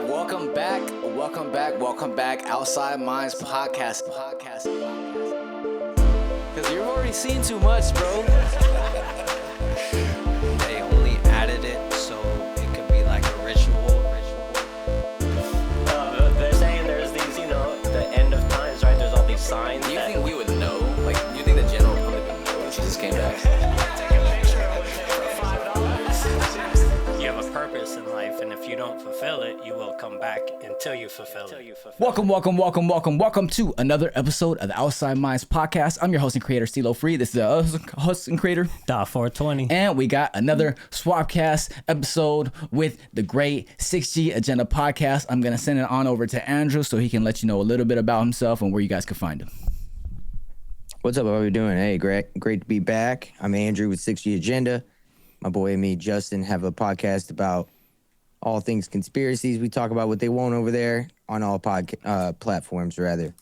Welcome back. Outside Minds podcast. Because you've already seen too much, bro. They only added it so it could be like a ritual. They're saying there's these, the end of times, right? There's all these signs. Do you think we would know? Like, do you think the general public would know if Jesus came back? Take a picture for $5. You have a purpose in life, and if you don't fulfill it, you will come back until you fulfill it. Welcome to another episode of the Outside Minds podcast. I'm your host and creator, CeeLo Free. This is the host and creator, .420. And we got another Swapcast episode with the great 6GAgenda podcast. I'm going to send it on over to Andrew so he can let you know a little bit about himself and where you guys can find him. What's up? How are you doing? Hey, great to be back. I'm Andrew with 6GAgenda. My boy and me, Justin, have a podcast about all things conspiracies. We talk about what they want over there on all platforms, rather.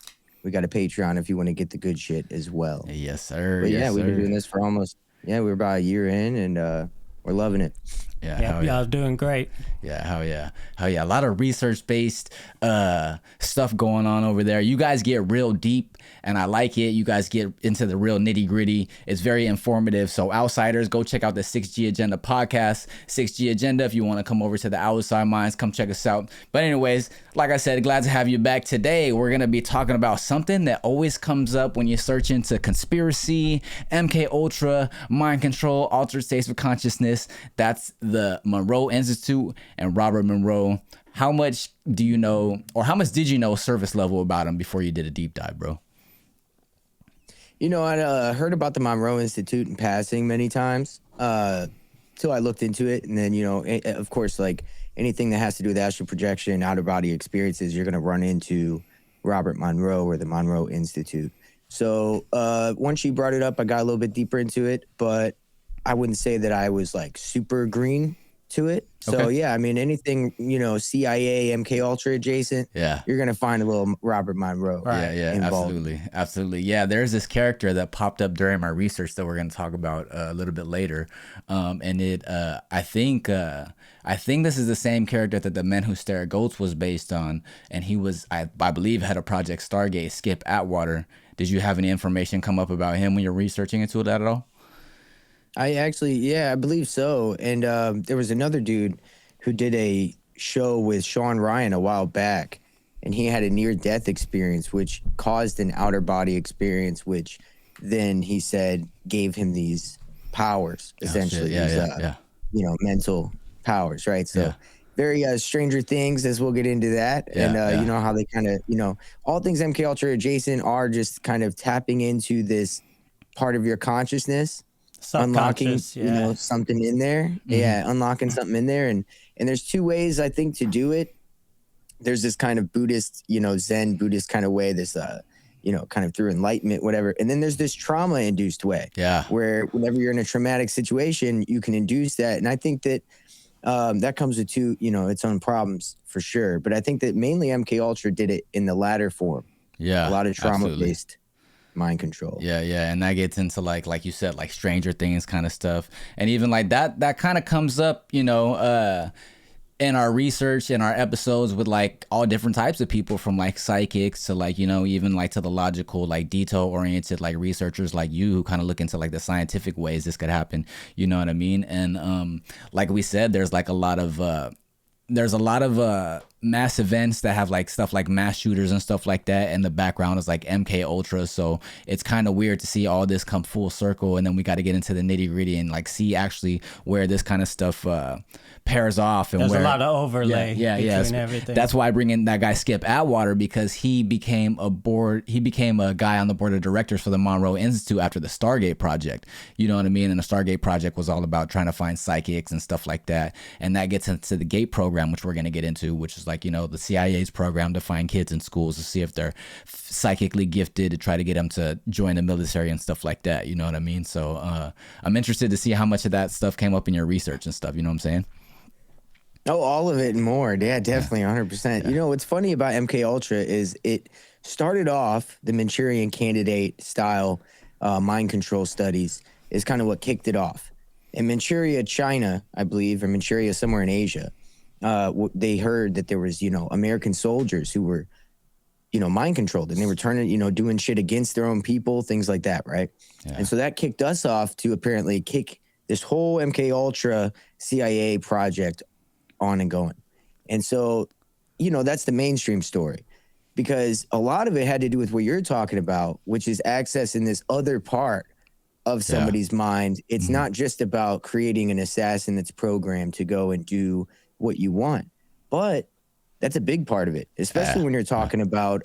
We got a Patreon if you want to get the good shit as well. Yes, sir. But yes, we've been sir. doing this for we're about a year in, and we're loving it. Yeah, Y'all doing great. Yeah, hell yeah. A lot of research-based stuff going on over there. You guys get real deep, and I like it. You guys get into the real nitty-gritty. It's very informative. So outsiders, go check out the 6GAgenda podcast. 6GAgenda, if you want to come over to the Outside Minds, come check us out. But anyways, like I said, glad to have you back today. We're going to be talking about something that always comes up when you search into conspiracy, MK Ultra, mind control, altered states of consciousness. That's the Monroe Institute and Robert Monroe. How much do you know, or how much did you know surface level about him before you did a deep dive, bro? I heard about the Monroe Institute in passing many times, till I looked into it. And then, of course, like anything that has to do with astral projection, outer body experiences, you're going to run into Robert Monroe or the Monroe Institute. So once she brought it up, I got a little bit deeper into it, but I wouldn't say that I was like super green to it. So Okay. yeah, I mean, anything, CIA, MK Ultra adjacent, you're going to find a little Robert Monroe. Right. Yeah, involved. absolutely. Yeah, there's this character that popped up during my research that we're going to talk about a little bit later. And I think this is the same character that The Men Who Stare at Goats was based on. And he was, I believe, head of Project Stargate, Skip Atwater. Did you have any information come up about him when you're researching into it at all? I believe so. And there was another dude who did a show with Sean Ryan a while back, and he had a near-death experience, which caused an outer body experience, which then he said gave him these powers, essentially. Mental powers, right? So very Stranger Things, as we'll get into that. You know how they kind of, all things MK Ultra adjacent are just kind of tapping into this part of your consciousness. Unlocking something in there. Unlocking something in there. And there's two ways I think to do it. There's this kind of Buddhist, Zen Buddhist kind of way, this kind of through enlightenment, whatever. And then there's this trauma induced way. Where whenever you're in a traumatic situation, you can induce that. And I think that that comes with its own problems for sure. But I think that mainly MK Ultra did it in the latter form. A lot of trauma based mind control. And that gets into like you said, like Stranger Things kind of stuff, and even like that kind of comes up in our research, in our episodes, with like all different types of people, from like psychics to like even like to the logical, like detail oriented like researchers like you, who kind of look into like the scientific ways this could happen, you know what I mean? And like we said, there's a lot of mass events that have like stuff like mass shooters and stuff like that, and the background is like MK Ultra. So it's kind of weird to see all this come full circle, and then we got to get into the nitty gritty and like see actually where this kind of stuff pairs off. And there's where, a lot of overlay between everything. That's why I bring in that guy Skip Atwater, because he became a guy on the board of directors for the Monroe Institute after the Stargate project. You know what I mean? And the Stargate project was all about trying to find psychics and stuff like that. And that gets into the GATE program, which we're going to get into, which is like, the CIA's program to find kids in schools to see if they're psychically gifted, to try to get them to join the military and stuff like that. You know what I mean? So I'm interested to see how much of that stuff came up in your research and stuff. You know what I'm saying? Oh, all of it and more. Yeah, definitely 100%. Yeah. What's funny about MK Ultra is it started off the Manchurian Candidate style mind control studies is kind of what kicked it off. In Manchuria, China, I believe, or Manchuria, somewhere in Asia, they heard that there was, American soldiers who were, mind controlled, and they were turning, doing shit against their own people, things like that, right? Yeah. And so that kicked us off to apparently kick this whole MK Ultra CIA project on and going. And so, that's the mainstream story, because a lot of it had to do with what you're talking about, which is accessing this other part of somebody's mind. It's not just about creating an assassin that's programmed to go and do what you want, but that's a big part of it, especially when you're talking about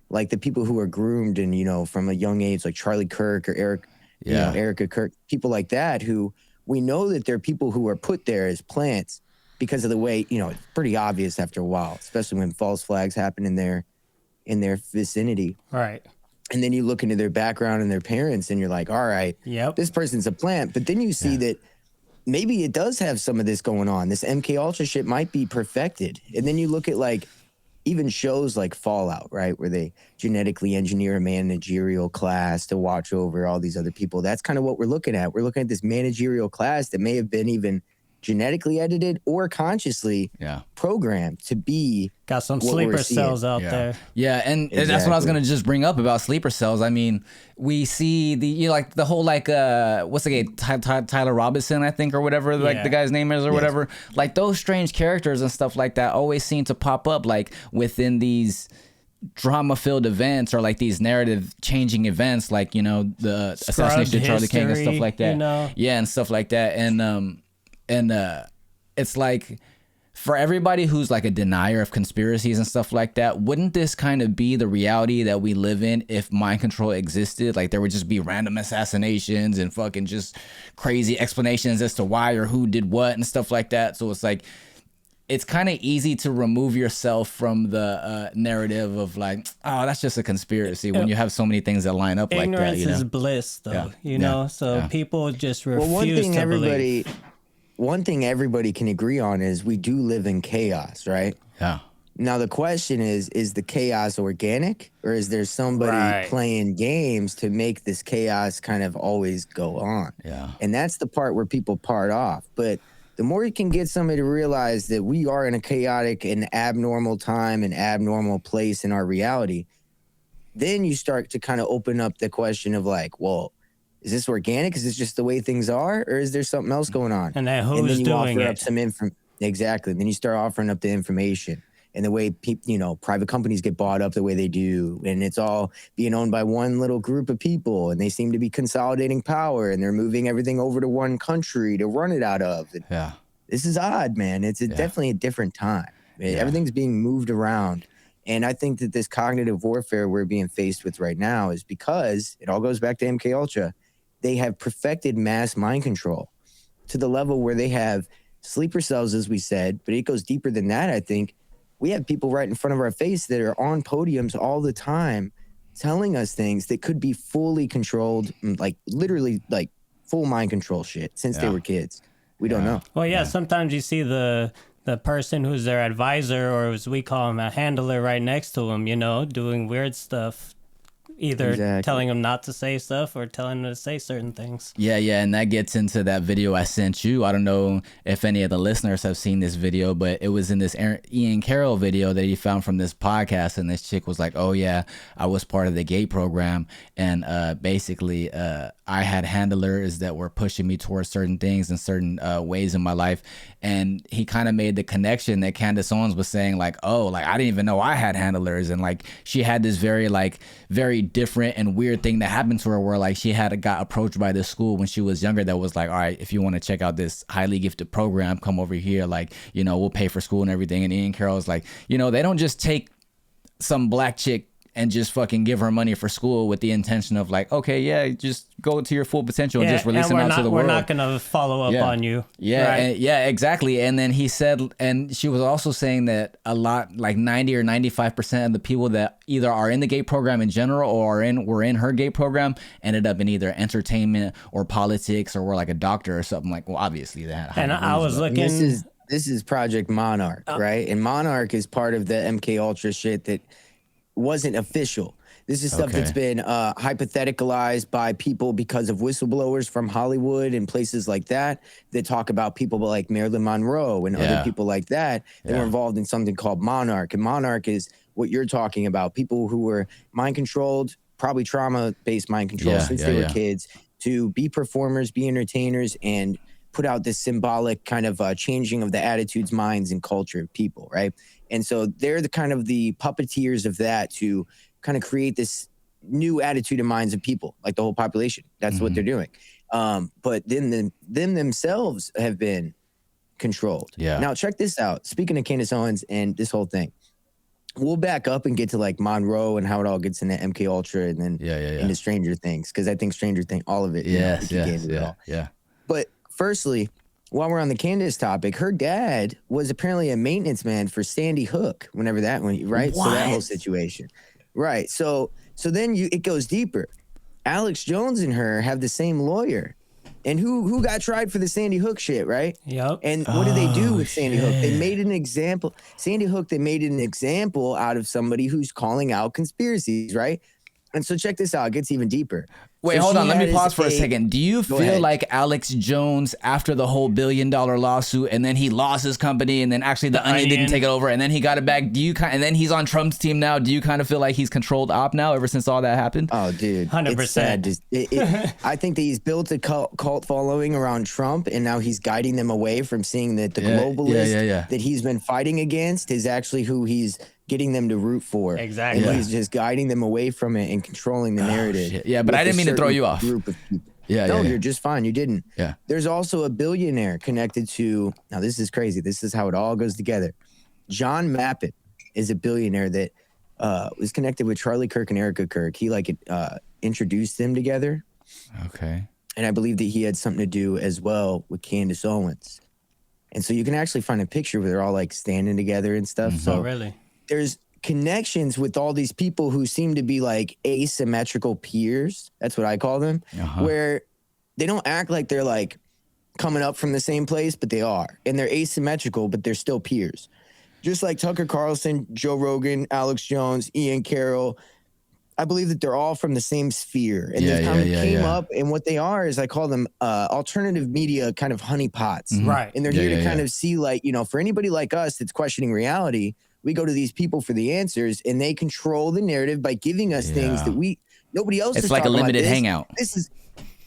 like the people who are groomed and, from a young age, like Charlie Kirk or Erica Kirk, people like that, who we know that they're people who are put there as plants because of the way, it's pretty obvious after a while, especially when false flags happen in their vicinity. Right. And then you look into their background and their parents, and you're like, all right, this person's a plant. But then you see that maybe it does have some of this going on. This MK Ultra shit might be perfected. And then you look at like even shows like Fallout, right, where they genetically engineer a managerial class to watch over all these other people. That's kind of what we're looking at. We're looking at this managerial class that may have been even genetically edited or consciously programmed to be. Got some sleeper cells out there. Yeah, and that's what I was gonna just bring up about sleeper cells. I mean, we see the like the whole like what's the guy Tyler Robinson, I think, or whatever like the guy's name is or whatever. Like those strange characters and stuff like that always seem to pop up like within these drama-filled events or like these narrative-changing events, like the assassination of Charlie King and stuff like that. Yeah, and stuff like that, and it's like, for everybody who's like a denier of conspiracies and stuff like that, wouldn't this kind of be the reality that we live in if mind control existed? Like there would just be random assassinations and fucking just crazy explanations as to why or who did what and stuff like that. So it's like, it's kind of easy to remove yourself from the narrative of like, oh, that's just a conspiracy when you have so many things that line up like that. Ignorance is bliss, though, So people just refuse to believe. One thing everybody can agree on is we do live in chaos, right? Yeah. Now the question is the chaos organic, or is there somebody playing games to make this chaos kind of always go on? Yeah. And that's the part where people part off. But the more you can get somebody to realize that we are in a chaotic and abnormal time and abnormal place in our reality, then you start to kind of open up the question of like, well, is this organic? Is this just the way things are? Or is there something else going on? And then who's doing it? Exactly. Then you start offering up the information and the way private companies get bought up the way they do. And it's all being owned by one little group of people. And they seem to be consolidating power. And they're moving everything over to one country to run it out of. And this is odd, man. It's definitely a different time. Everything's being moved around. And I think that this cognitive warfare we're being faced with right now is because it all goes back to MK Ultra. They have perfected mass mind control to the level where they have sleeper cells, as we said, but it goes deeper than that. I think we have people right in front of our face that are on podiums all the time telling us things that could be fully controlled, like literally like full mind control shit since they were kids. We don't know. Well, sometimes you see the person who's their advisor, or as we call him, a handler, right next to him, doing weird stuff. Either telling them not to say stuff or telling them to say certain things. Yeah, and that gets into that video I sent you. I don't know if any of the listeners have seen this video, but it was in this Ian Carroll video that he found from this podcast, and this chick was like, oh yeah, I was part of the GATE program, and basically I had handlers that were pushing me towards certain things and certain ways in my life, and he kind of made the connection that Candace Owens was saying, like, oh, like I didn't even know I had handlers, and like she had this very different and weird thing that happened to her where like she got approached by this school when she was younger that was like, all right, if you want to check out this highly gifted program, come over here, like, we'll pay for school and everything. And Ian Carroll was like, they don't just take some black chick and just fucking give her money for school with the intention of like, okay, yeah, just go to your full potential and just release them out to the world. We're not going to follow up on you. Yeah, right? Exactly. And then he said, and she was also saying that a lot, like 90 or 95% of the people that either are in the GATE program in general or were in her GATE program ended up in either entertainment or politics or were like a doctor or something. Like, well, obviously they had high And I was looking... This is Project Monarch, right? And Monarch is part of the MK Ultra shit that wasn't official. This is stuff that's been hypotheticalized by people because of whistleblowers from Hollywood and places like that talk about people like Marilyn Monroe and other people like that were involved in something called Monarch. And Monarch is what you're talking about, people who were mind controlled, probably trauma-based mind control since they were kids, to be performers, be entertainers, and put out this symbolic kind of changing of the attitudes, minds, and culture of people, right? And so they're the kind of the puppeteers of that to kind of create this new attitude and minds of people, like the whole population. That's what they're doing. But then them themselves have been controlled. Yeah. Now check this out. Speaking of Candace Owens and this whole thing, we'll back up and get to like Monroe and how it all gets into MK Ultra and then into Stranger Things, because I think Stranger Things, all of it. Yeah. But firstly, while we're on the Candace topic, her dad was apparently a maintenance man for Sandy Hook. Whenever that went, right? What? So that whole situation, right? So then it goes deeper. Alex Jones and her have the same lawyer. And who got tried for the Sandy Hook shit, right? Yep. And what did they do with Sandy Hook? They made an example. Sandy Hook, they made an example out of somebody who's calling out conspiracies, right? And so check this out. It gets even deeper. Wait, hold on. Let me pause for a second. Do you feel like Alex Jones, after the whole $1 billion lawsuit, and then he lost his company, and then actually the Onion didn't take it over, and then he got it back? And then he's on Trump's team now. Do you kind of feel like he's controlled op now ever since all that happened? Oh, dude, 100%. I think that he's built a cult following around Trump, and now he's guiding them away from seeing that the globalist that he's been fighting against is actually who he's getting them to root for. Exactly. And he's just guiding them away from it and controlling the narrative. Shit. Yeah, but I didn't mean to throw you off. Group of people. You're just fine. You didn't. Yeah. There's also a billionaire connected to, now this is crazy. This is how it all goes together. John Mappin is a billionaire that was connected with Charlie Kirk and Erica Kirk. He introduced them together. Okay. And I believe that he had something to do as well with Candace Owens. And so you can actually find a picture where they're all like standing together and stuff. Mm-hmm. So really? There's connections with all these people who seem to be like asymmetrical peers. That's what I call them, where they don't act like they're like coming up from the same place, but they are. And they're asymmetrical, but they're still peers. Just like Tucker Carlson, Joe Rogan, Alex Jones, Ian Carroll. I believe that they're all from the same sphere. And they kind of came up, and what they are is I call them alternative media kind of honeypots. Mm-hmm. Right. And they're here to kind of see, like, for anybody like us that's questioning reality, we go to these people for the answers, and they control the narrative by giving us things that nobody else is talking about. It's like a limited hangout. This is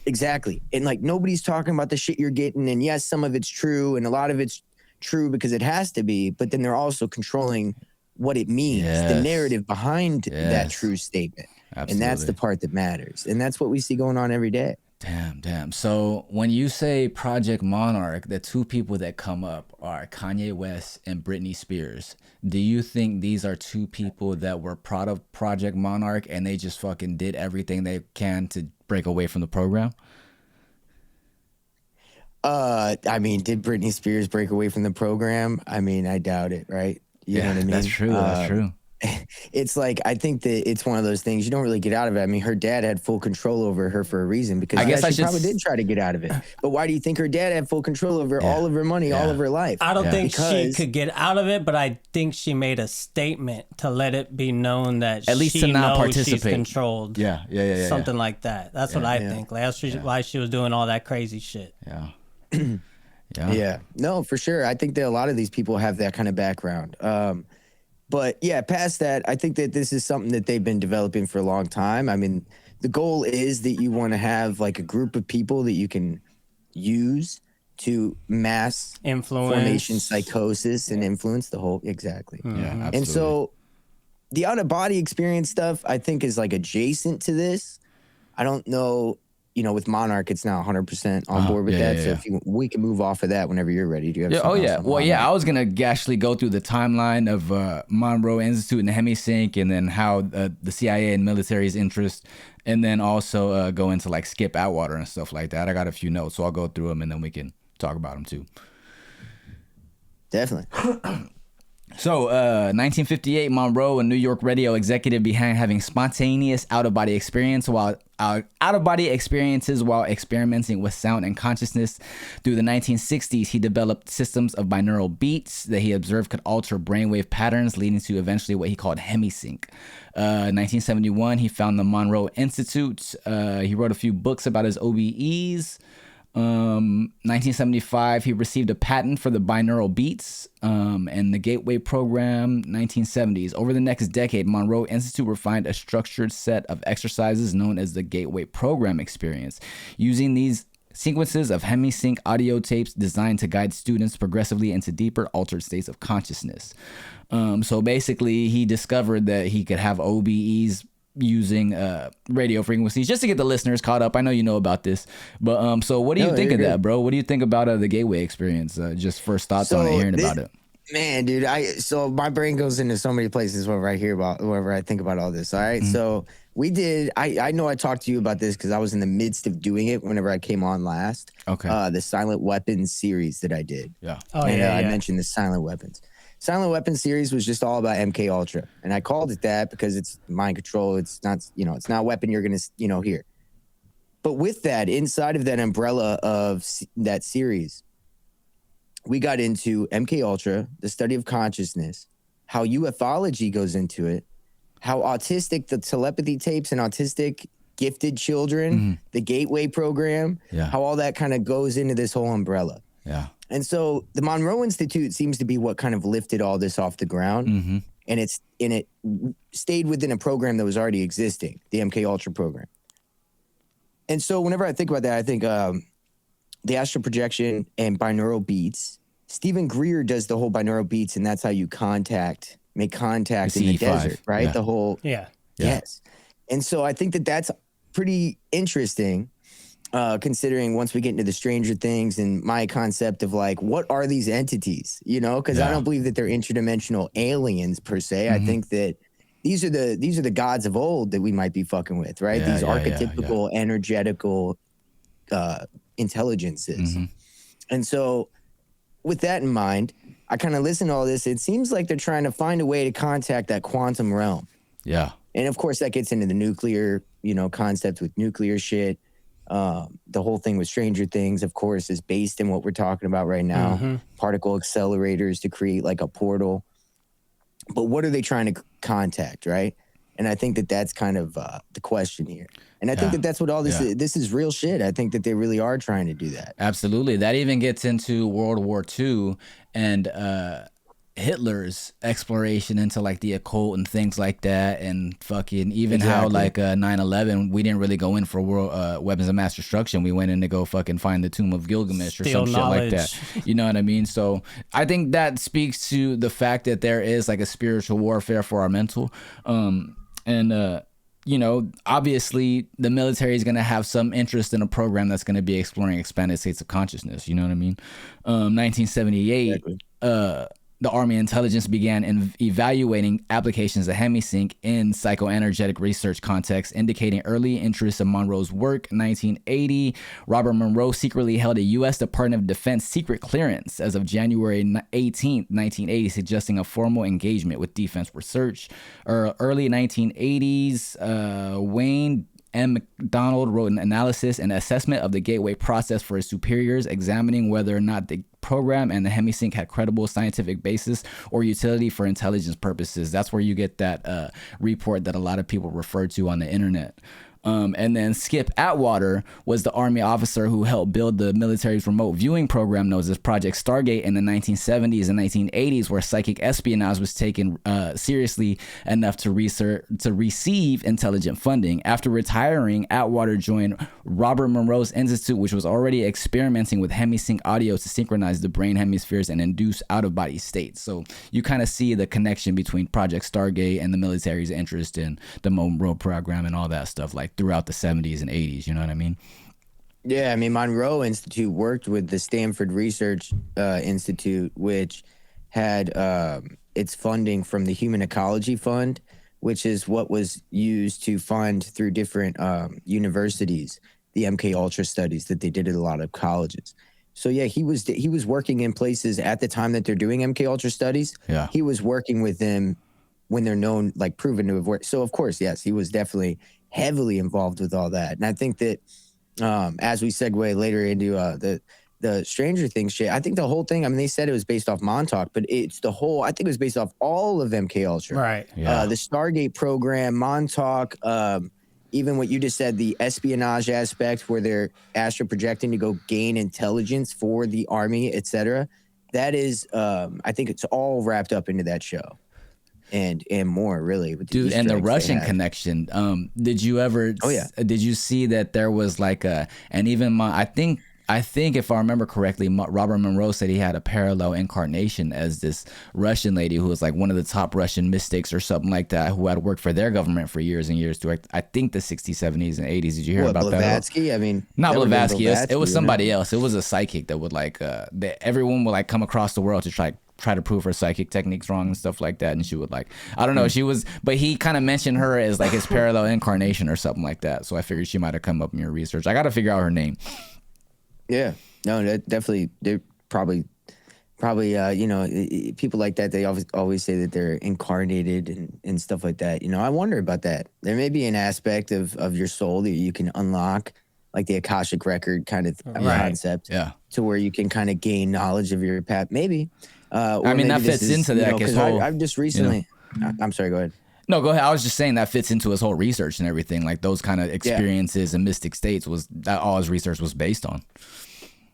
exactly. And like nobody's talking about the shit you're getting. And yes, some of it's true, and a lot of it's true because it has to be, but then they're also controlling what it means, the narrative behind that true statement. Absolutely. And that's the part that matters. And that's what we see going on every day. Damn. So when you say Project Monarch, the two people that come up are Kanye West and Britney Spears. Do you think these are two people that were part of Project Monarch and they just fucking did everything they can to break away from the program? I mean, did Britney Spears break away from the program? I mean, I doubt it, right? You know what I mean? That's true. That's true. It's like, I think that it's one of those things you don't really get out of it. I mean, her dad had full control over her for a reason, because she probably did try to get out of it. But why do you think her dad had full control over all of her money, all of her life? I don't think she could get out of it, but I think she made a statement to let it be known that at least she to not knows participate. She's controlled. Something like that. That's what I think. Like, that's why she was doing all that crazy shit. Yeah. No, for sure. I think that a lot of these people have that kind of background. But yeah, past that, I think that this is something that they've been developing for a long time. I mean, the goal is that you want to have like a group of people that you can use to mass influence, formation psychosis, and influence the whole. Exactly. Yeah, absolutely. And so the out of body experience stuff, I think, is like adjacent to this. I don't know. With Monarch, it's now 100% on board with that. So if we can move off of that whenever you're ready. Do you have something else on Monarch? I was going to actually go through the timeline of Monroe Institute and the Hemisync, and then how the CIA and military's interest, and then also go into like Skip Atwater and stuff like that. I got a few notes, so I'll go through them, and then we can talk about them too. Definitely. So, 1958, Monroe, a New York radio executive, began having spontaneous out-of-body experiences while experimenting with sound and consciousness. Through the 1960s, he developed systems of binaural beats that he observed could alter brainwave patterns, leading to eventually what he called hemisync. 1971, he founded the Monroe Institute. He wrote a few books about his OBEs. 1975, he received a patent for the binaural beats and the Gateway program. 1970s. Over the next decade, Monroe Institute refined a structured set of exercises known as the Gateway program experience. Using these sequences of hemisync audio tapes designed to guide students progressively into deeper altered states of consciousness. So basically, he discovered that he could have OBEs using radio frequencies, just to get the listeners caught up. I know you know about this, but so what do you think of that, bro? What do you think about the Gateway experience? Just first thoughts on it, hearing about it. Man, dude, so my brain goes into so many places whenever I think about all this. All right, so we did. I know I talked to you about this because I was in the midst of doing it whenever I came on last. Okay. The Silent Weapons series that I did. Yeah. Oh, and, yeah. I mentioned the Silent Weapons. Silent Weapons series was just all about MK Ultra, and I called it that because it's mind control. It's not, it's not a weapon you're gonna, hear. But with that, inside of that umbrella of that series, we got into MK Ultra, the study of consciousness, how ufology goes into it, how autistic the telepathy tapes and autistic gifted children, the Gateway program, how all that kind of goes into this whole umbrella. Yeah. And so the Monroe Institute seems to be what kind of lifted all this off the ground, and it stayed within a program that was already existing, the MK Ultra program. And so whenever I think about that, I think the astral projection and binaural beats. Stephen Greer does the whole binaural beats, and that's how you make contact in the desert, right? Yeah. The whole yes. And so I think that that's pretty interesting. Considering once we get into the Stranger Things and my concept of like, what are these entities? Because I don't believe that they're interdimensional aliens per se. I think that these are the gods of old that we might be fucking with, right? These archetypical, energetical intelligences. And so with that in mind, I kind of listen to all this. It seems like they're trying to find a way to contact that quantum realm. Yeah. And of course that gets into the nuclear, concept with nuclear shit. The whole thing with Stranger Things, of course, is based in what we're talking about right now. Particle accelerators to create like a portal. But what are they trying to contact, right? And I think that that's kind of the question here. And I think that that's what all this is. This is real shit. I think that they really are trying to do that. Absolutely. That even gets into World War II and Hitler's exploration into like the occult and things like that, and fucking even how like 9/11, we didn't really go in for world weapons of mass destruction. We went in to go fucking find the tomb of Gilgamesh or some shit like that. You know what I mean? So I think that speaks to the fact that there is like a spiritual warfare for our mental. Obviously the military is going to have some interest in a program that's going to be exploring expanded states of consciousness. You know what I mean? 1978, the Army intelligence began evaluating applications of hemisync in psychoenergetic research contexts, indicating early interest in Monroe's work. 1980, Robert Monroe secretly held a U.S. Department of Defense secret clearance as of January 18, 1980, suggesting a formal engagement with defense research. Early 1980s, Wayne M. McDonald wrote an analysis and assessment of the Gateway process for his superiors, examining whether or not the program and the hemisync had credible scientific basis or utility for intelligence purposes. That's where you get that report that a lot of people refer to on the internet. And then Skip Atwater was the Army officer who helped build the military's remote viewing program known as Project Stargate in the 1970s and 1980s, where psychic espionage was taken seriously enough to receive intelligent funding. After retiring, Atwater joined Robert Monroe's Institute, which was already experimenting with hemisync audio to synchronize the brain hemispheres and induce out-of-body states. So you kind of see the connection between Project Stargate and the military's interest in the Monroe program and all that stuff, like throughout the 70s and 80s, you know what I mean? Yeah, I mean, Monroe Institute worked with the Stanford Research Institute, which had its funding from the Human Ecology Fund, which is what was used to fund through different universities the MK Ultra studies that they did at a lot of colleges. So yeah, he was working in places at the time that they're doing MK Ultra studies. Yeah. He was working with them when they're known, like proven to have worked. So of course, yes, he was definitely heavily involved with all that. And I think that as we segue later into the Stranger Things shit, I think the whole thing, I mean, they said it was based off Montauk, but it's the whole, I think it was based off all of MK Ultra. Right. Yeah. The Stargate program, Montauk, even what you just said, the espionage aspect where they're astral projecting to go gain intelligence for the army, etc. That is, I think it's all wrapped up into that show. And more really, with dude, and the Russian connection. Did you ever? Oh yeah. Did you see that there was like and even I think if I remember correctly, Robert Monroe said he had a parallel incarnation as this Russian lady who was like one of the top Russian mystics or something like that, who had worked for their government for years and years through, I think the 60s, 70s, and 80s. Did you hear about Blavatsky? that? I mean, not Blavatsky. It was somebody else. It was a psychic that would like everyone would like come across the world to try to prove her psychic techniques wrong and stuff like that, and she would like, I don't know, she was, but he kind of mentioned her as like his parallel incarnation or something like that. So I figured she might have come up in your research. I got to figure out her name. Yeah, no, that definitely, they're probably, you know, people like that, they always say that they're incarnated and stuff like that. You know, I wonder about that. There may be an aspect of your soul that you can unlock, like the Akashic record kind of concept, to where you can kind of gain knowledge of your path. Maybe. I mean, that fits into that. Because I've just recently, I'm sorry, go ahead. No, go ahead. I was just saying that fits into his whole research and everything. Like those kind of experiences and mystic states was that all his research was based on.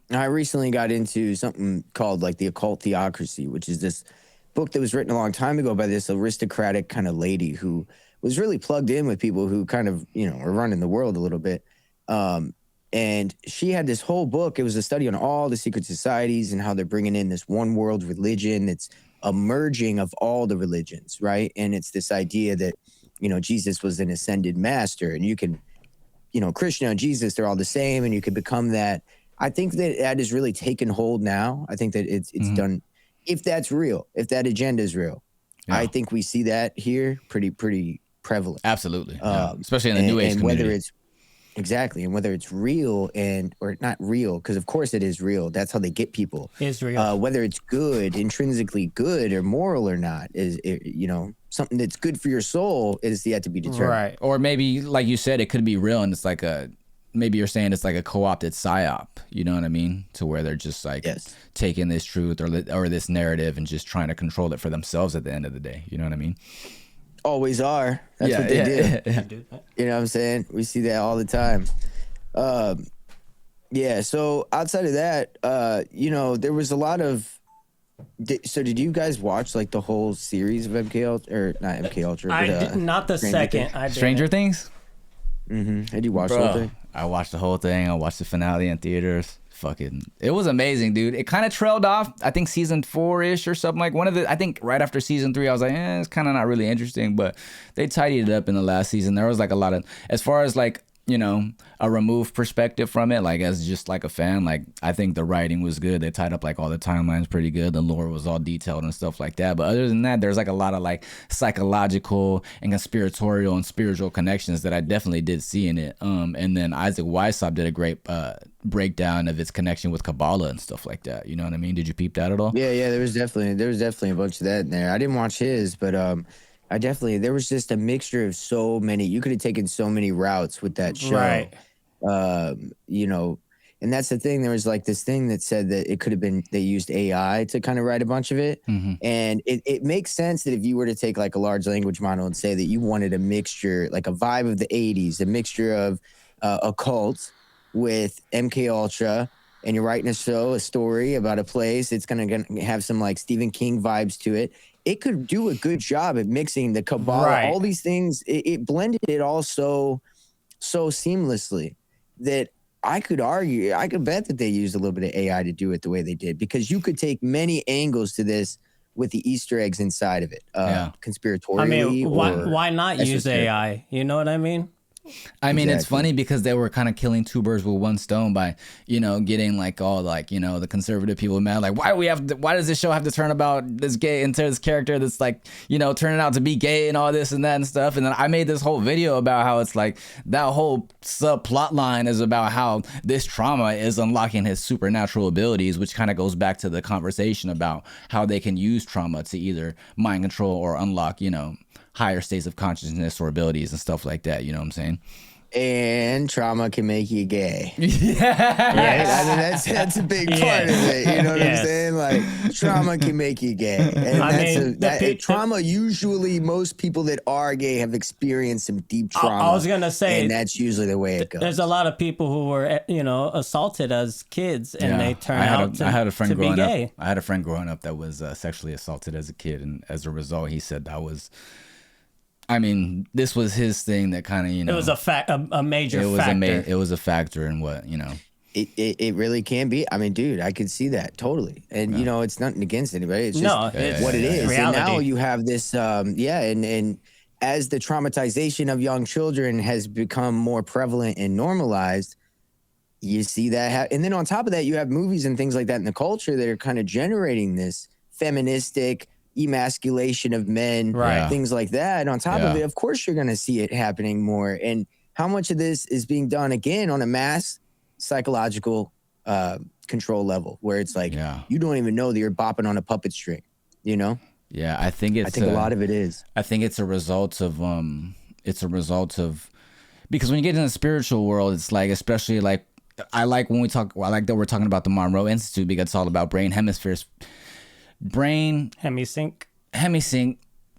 I recently got into something called like the Occult Theocracy, which is this book that was written a long time ago by this aristocratic kind of lady who was really plugged in with people who kind of, you know, were running the world a little bit. And she had this whole book. It was a study on all the secret societies and how they're bringing in this one world religion that's a merging of all the religions, right? And it's this idea that, you know, Jesus was an ascended master, and you can, you know, Krishna and Jesus, they're all the same, and you can become that. I think that has really taken hold now. I think that it's done, if that's real, if that agenda is real. Yeah. I think we see that here pretty prevalent. Absolutely. Especially in the New Age community. Whether it's exactly, and whether it's real or not real, because of course it is real. That's how they get people. It's real. Whether it's good, intrinsically good or moral or not, is you know, something that's good for your soul is yet to be determined. Right. Or maybe, like you said, it could be real, and it's like maybe you're saying it's like a co-opted psyop. You know what I mean? To where they're just like taking this truth or this narrative and just trying to control it for themselves at the end of the day. You know what I mean? Always are. That's what they do. You know what I'm saying? We see that all the time. So outside of that, you know, there was a lot of. So did you guys watch like the whole series of MK Ultra, or not MK Ultra? I did not the second. I Stranger Things. Mm-hmm. Did you watch the whole thing? I watched the whole thing. I watched the finale in theaters. It was amazing, dude. It kind of trailed off, I think season 4-ish or something. Like I think right after season 3, I was like, it's kind of not really interesting, but they tidied it up in the last season. There was like a lot of, as far as like, you know, a removed perspective from it, like as just like a fan, like I think the writing was good. They tied up like all the timelines pretty good. The lore was all detailed and stuff like that. But other than that, there's like a lot of like psychological and conspiratorial and spiritual connections that I definitely did see in it. And then Isaac Weishaupt did a great breakdown of its connection with Kabbalah and stuff like that. You know what I mean? Did you peep that at all? Yeah. There was definitely a bunch of that in there. I didn't watch his, but there was just a mixture of so many. You could have taken so many routes with that show. Right. You know, and that's the thing. There was like this thing that said that it could have been, they used AI to kind of write a bunch of it. Mm-hmm. And it makes sense that if you were to take like a large language model and say that you wanted a mixture, like a vibe of the 80s, a mixture of occult with MK Ultra, and you're writing a story about a place, it's going to have some like Stephen King vibes to it. It could do a good job at mixing the Kabbalah, all these things. It blended it all so seamlessly that I could bet that they used a little bit of AI to do it the way they did, because you could take many angles to this with the Easter eggs inside of it, conspiratorially. I mean, why not use AI? You know what I mean? I mean, it's Exactly. funny because they were kind of killing two birds with one stone by, getting like all like, the conservative people mad. Like, why does this show have to turn about this gay into this character that's like, turning out to be gay and all this and that and stuff. And then I made this whole video about how it's like that whole subplot line is about how this trauma is unlocking his supernatural abilities, which kind of goes back to the conversation about how they can use trauma to either mind control or unlock, higher states of consciousness or abilities and stuff like that. You know what I'm saying? And trauma can make you gay. Yeah. Right? I mean, that's a big part of it. You know what I'm saying? Like, trauma can make you gay. And trauma, usually most people that are gay have experienced some deep trauma. I was going to say. And that's usually the way it goes. There's a lot of people who were, assaulted as kids and they turn out to be gay. I had a friend growing up that was sexually assaulted as a kid. And as a result, he said that was... I mean, this was his thing that kind of, It was a major factor. It was a factor in what, It really can be. I mean, dude, I could see that totally. And, it's nothing against anybody. It's just what it is. Reality. And now you have this, and as the traumatization of young children has become more prevalent and normalized, you see that. And then on top of that, you have movies and things like that in the culture that are kind of generating this feministic emasculation of men, things like that. And on top of it, of course, you're going to see it happening more. And how much of this is being done again on a mass psychological control level, where it's like you don't even know that you're bopping on a puppet string, Yeah, I think a lot of it is. I think it's a result of because when you get in the spiritual world, it's like, especially like I like that we're talking about the Monroe Institute because it's all about brain hemispheres. Brain hemisync,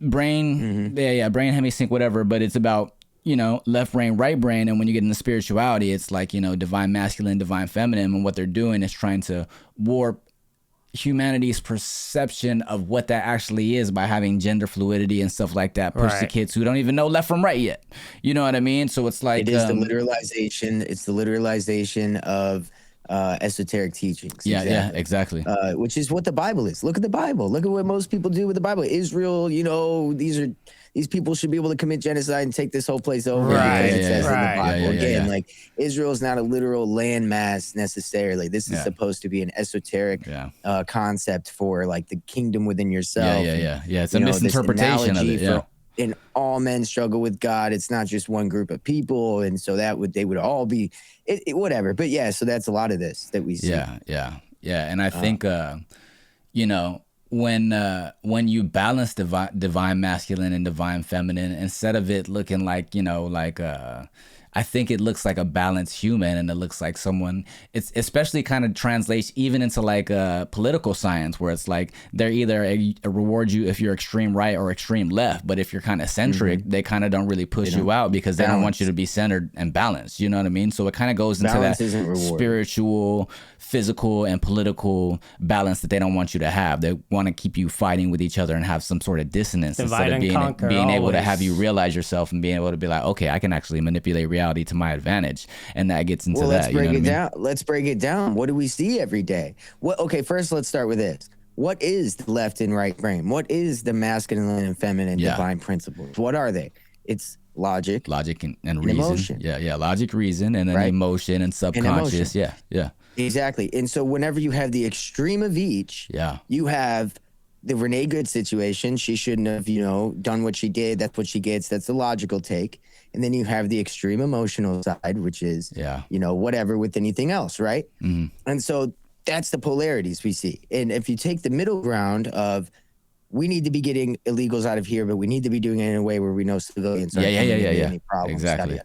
brain, brain hemisync, whatever. But it's about left brain, right brain, and when you get into spirituality, it's like divine masculine, divine feminine, and what they're doing is trying to warp humanity's perception of what that actually is by having gender fluidity and stuff like that. Push the kids who don't even know left from right yet. You know what I mean? So it's like it is the literalization. It's the literalization of esoteric teachings. Yeah, exactly. Which is what the Bible is. Look at the Bible. Look at what most people do with the Bible. Israel, these people should be able to commit genocide and take this whole place over because it says in the Bible. Again, like Israel is not a literal landmass necessarily. This is supposed to be an esoteric concept for like the kingdom within yourself. Yeah. It's a misinterpretation of it. Yeah. And all men struggle with God. It's not just one group of people, and so they would all be whatever. But so that's a lot of this that we see. Yeah. And I think when you balance divine masculine and divine feminine, instead of it looking like I think it looks like a balanced human, and it looks like someone. It's especially kind of translates even into like political science, where it's like they're either reward you if you're extreme right or extreme left, but if you're kind of centric, they kind of don't really push you out because they don't want you to be centered and balanced. You know what I mean? So it kind of goes into that spiritual, physical, and political balance that they don't want you to have. They want to keep you fighting with each other and have some sort of dissonance instead of being able to have you realize yourself and being able to be like, okay, I can actually manipulate reality to my advantage, and that gets into let's break it down. Let's break it down. What do we see every day? First let's start with this. What is the left and right brain? What is the masculine and feminine divine principles? What are they? It's logic and reason. Emotion. Yeah, logic, reason, and then emotion and subconscious. And yeah. Exactly. And so whenever you have the extreme of each, you have the Renee Good situation. She shouldn't have, done what she did. That's what she gets. That's the logical take. And then you have the extreme emotional side, which is, whatever with anything else, right? Mm-hmm. And so that's the polarities we see. And if you take the middle ground of, we need to be getting illegals out of here, but we need to be doing it in a way where we know civilians aren't any problems. Exactly.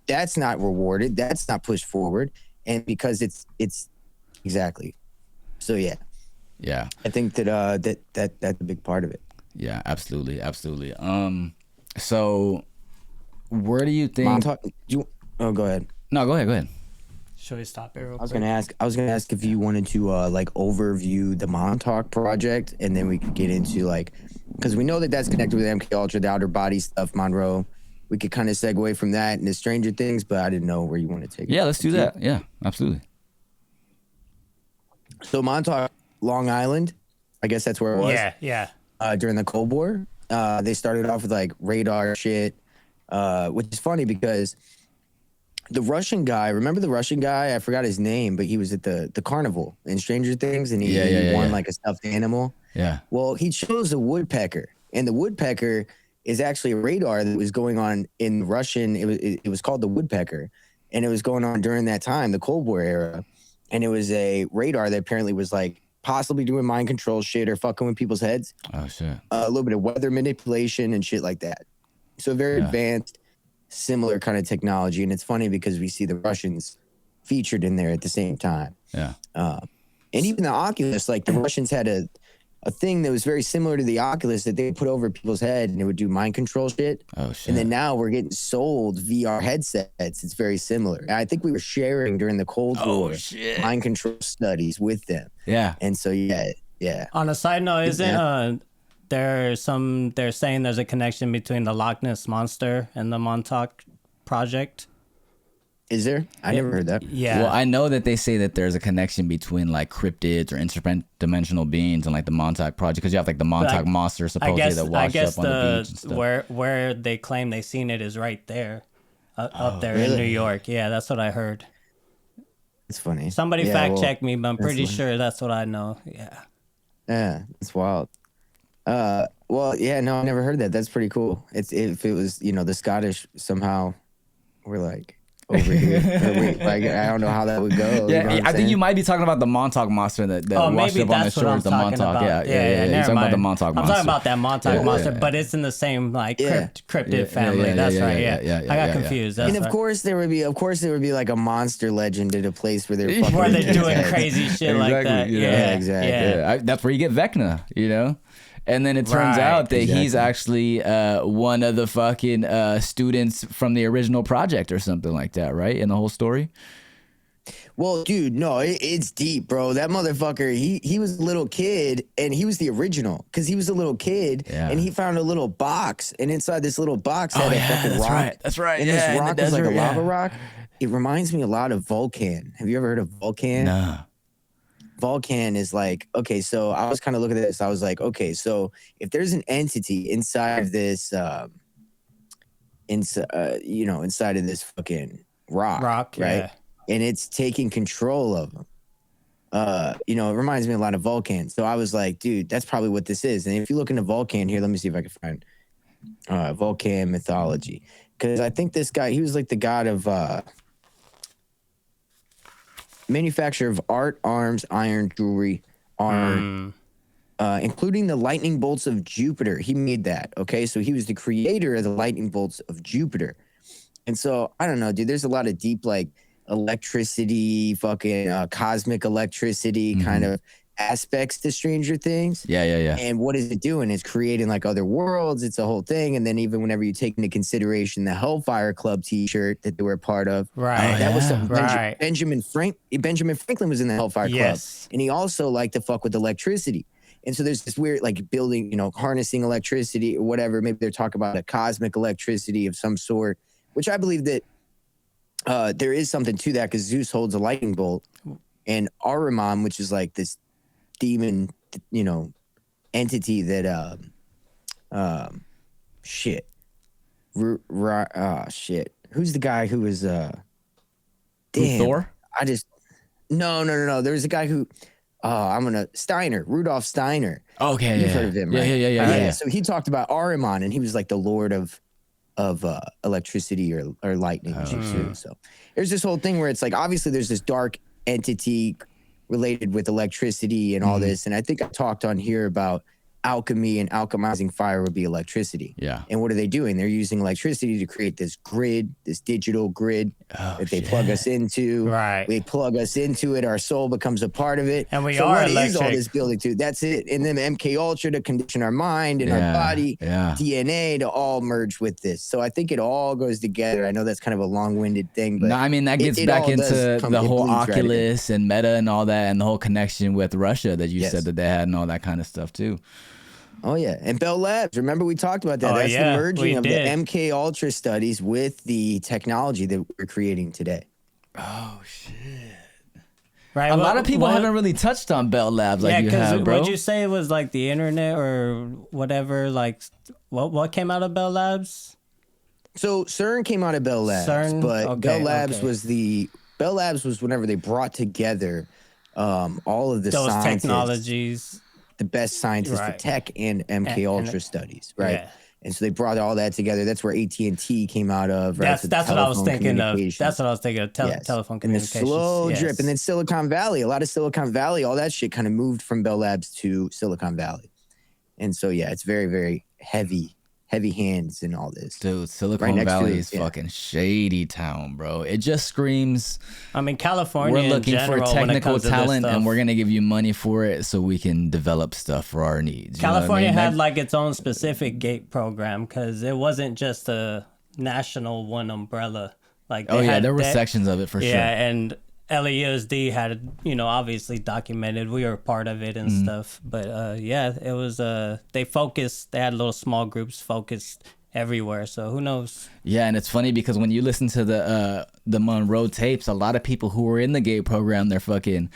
That's not rewarded. That's not pushed forward. And because it's exactly. So I think that's a big part of it. Yeah, absolutely. So where do you think? Go ahead. No, go ahead. Should we stop it real quick? I was gonna ask if you wanted to overview the Montauk project, and then we could get into because we know that that's connected with MK Ultra, the outer body stuff, Monroe. We could kind of segue from that into Stranger Things, but I didn't know where you want to take it. Yeah, let's do that. Yeah, absolutely. So Montauk, Long Island, I guess that's where it was. Yeah. During the Cold War, they started off with radar shit, which is funny because the Russian guy, remember the Russian guy? I forgot his name, but he was at the carnival in Stranger Things, and he won like a stuffed animal. Yeah. Well, he chose a woodpecker, and the woodpecker is actually a radar that was going on in Russian. It was called the woodpecker, and it was going on during that time, the Cold War era, and it was a radar that apparently was like possibly doing mind control shit or fucking with people's heads. Oh shit. A little bit of weather manipulation and shit like that. So very advanced, similar kind of technology. And it's funny because we see the Russians featured in there at the same time. Yeah. And even the Oculus, like the Russians had a thing that was very similar to the Oculus that they would put over people's head and it would do mind control shit. Oh shit. And then now we're getting sold VR headsets. It's very similar. And I think we were sharing during the Cold War mind control studies with them. Yeah. And so yeah. On a side note, isn't they're saying there's a connection between the Loch Ness Monster and the Montauk Project? Is there? I never heard that. Yeah. Well, I know that they say that there's a connection between like cryptids or interdimensional beings and like the Montauk Project, because you have like the Montauk Monster supposedly that washed up on the beach and stuff. Where they claim they seen it is right there, up there in New York. Yeah, that's what I heard. It's funny. Somebody fact check me, but I'm pretty sure that's what I know. Yeah. Yeah, it's wild. Well, yeah, no, I never heard that. That's pretty cool. It's if it was, the Scottish somehow were like over here. Like I don't know how that would go. Yeah, I think you might be talking about the Montauk Monster that washed up on the shores. The Montauk, yeah. You're talking about the Montauk Monster. I'm talking about that Montauk Monster, but it's in the same like cryptid family. That's right. Yeah, I got confused. And of course there would be like a monster legend at a place where they're where they're doing crazy shit like that. Yeah, exactly. Yeah. That's where you get Vecna, And then it turns out that he's actually one of the fucking students from the original project or something like that, right? In the whole story? Well, dude, no, it's deep, bro. That motherfucker, he was a little kid, and he was the original because he was a little kid, and he found a little box, and inside this little box had a fucking rock. That's right. And this rock was like a lava rock. It reminds me a lot of Vulcan. Have you ever heard of Vulcan? No. Vulcan is like, okay, so I was kind of looking at this. I was like, okay, so if there's an entity inside of this, inside of this fucking rock, right? Yeah. And it's taking control of them. It reminds me a lot of Vulcan. So I was like, dude, that's probably what this is. And if you look into Vulcan here, let me see if I can find Vulcan mythology. Because I think this guy, he was like the god of manufacturer of art, arms, iron, jewelry, armor, including the lightning bolts of Jupiter. He made that, okay? So he was the creator of the lightning bolts of Jupiter. And so, I don't know, dude, there's a lot of deep, like, electricity, fucking cosmic electricity kind of aspects to Stranger Things. Yeah. And what is it doing? It's creating like other worlds. It's a whole thing. And then even whenever you take into consideration the Hellfire Club T-shirt that they were a part of, that was some Benjamin Franklin was in the Hellfire Club, and he also liked to fuck with electricity. And so there's this weird like building, harnessing electricity or whatever. Maybe they're talking about a cosmic electricity of some sort, which I believe that there is something to that because Zeus holds a lightning bolt, and Ahriman, which is like this demon, entity that shit. Who's the guy who was Thor? No. There's a guy who Rudolph Steiner. Okay, You've heard of him, right? Yeah. So he talked about Ahriman, and he was like the lord of electricity or lightning too. So there's this whole thing where it's like obviously there's this dark entity related with electricity and all this. And I think I talked on here about alchemy and alchemizing fire would be electricity. Yeah. And what are they doing? They're using electricity to create this grid, this digital grid that they plug us into. Right. They plug us into it. Our soul becomes a part of it. And we so are what electric. is all this building to? That's it. And then MK Ultra to condition our mind and our body, DNA to all merge with this. So I think it all goes together. I know that's kind of a long-winded thing, but no, I mean that gets back into the whole Oculus and Meta and all that, and the whole connection with Russia that you said that they had and all that kind of stuff too. Oh yeah, and Bell Labs. Remember we talked about that. That's the merging of the MK Ultra studies with the technology that we're creating today. Oh shit! Right. A lot of people haven't really touched on Bell Labs like you have, bro. Would you say it was like the internet or whatever? Like, what came out of Bell Labs? So CERN came out of Bell Labs, CERN? but Okay, Bell Labs was whenever they brought together all of the those scientists, technologies. the best scientists for Right. tech and MK And- Ultra studies, right? Yeah. And so they brought all that together. That's where AT&T came out of, right? That's what I was thinking of. Communications. That's what I was thinking of. Yes. Telephone And the communications. slow yes. drip. And then Silicon Valley, a lot of Silicon Valley, all that shit kind of moved from Bell Labs to Silicon Valley. And so, yeah, it's very, very heavy hands in all this. Dude, Silicon Right next to Valley it, is yeah. fucking shady town, bro. It just screams I mean, California we're in looking for general, when it technical comes to this talent stuff, and we're gonna give you money for it so we can develop stuff for our needs. You know what I California mean? had That- like its own specific gate program because it wasn't just a national one umbrella. Like oh they yeah, had there were that- sections of it for yeah, sure. and LAUSD had, obviously documented. We were part of it and Mm-hmm. stuff. But yeah, it was they focused. They had little small groups focused everywhere. So who knows? Yeah, and it's funny because when you listen to the Monroe tapes, a lot of people who were in the gate program, their fucking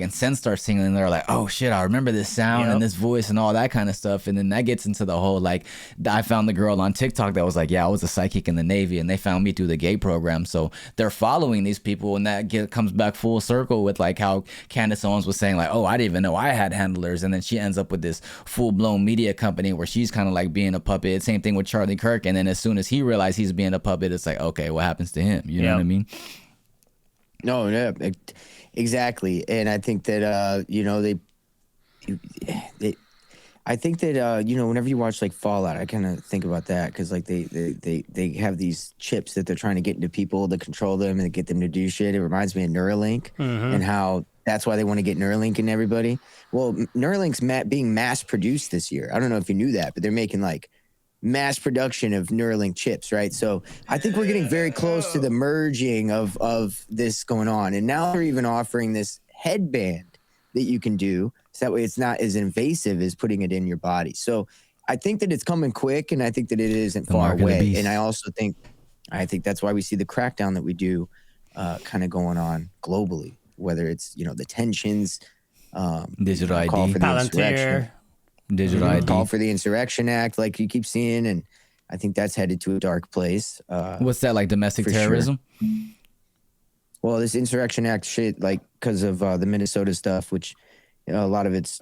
sense starts tingling. And they're like, oh shit, I remember this sound Yep. and this voice and all that kind of stuff. And then that gets into the whole like, I found the girl on TikTok that was like, yeah, I was a psychic in the Navy, and they found me through the gate program. So they're following these people, and that comes back full circle with like how Candace Owens was saying like, oh, I didn't even know I had handlers, and then she ends up with this full blown media company where she's kind of like being a puppet. Same thing with Charlie Kirk, and then as soon as he realized he's being a puppet, it's like, okay, what happens to him? You know Yep. what I mean? No, yeah, exactly. And I think that I think that whenever you watch like Fallout, I kind of think about that because like they have these chips that they're trying to get into people to control them and get them to do shit. It reminds me of Neuralink and how that's why they want to get Neuralink in everybody. Well, Neuralink's being mass produced this year. I don't know if you knew that, but they're making like mass production of Neuralink chips, right? So I think we're getting very close to the merging of this going on. And now they're even offering this headband that you can do. So that way it's not as invasive as putting it in your body. So I think that it's coming quick, and I think that it isn't The far mark of the away. beast. And I think that's why we see the crackdown that we do kind of going on globally, whether it's, the tensions, Digital call ID, for the insurrection. Palantir. digital ID. Call for the Insurrection Act, like you keep seeing, and I think that's headed to a dark place. What's that, like domestic for sure. terrorism? Well, this Insurrection Act shit, like because of the Minnesota stuff, which a lot of it's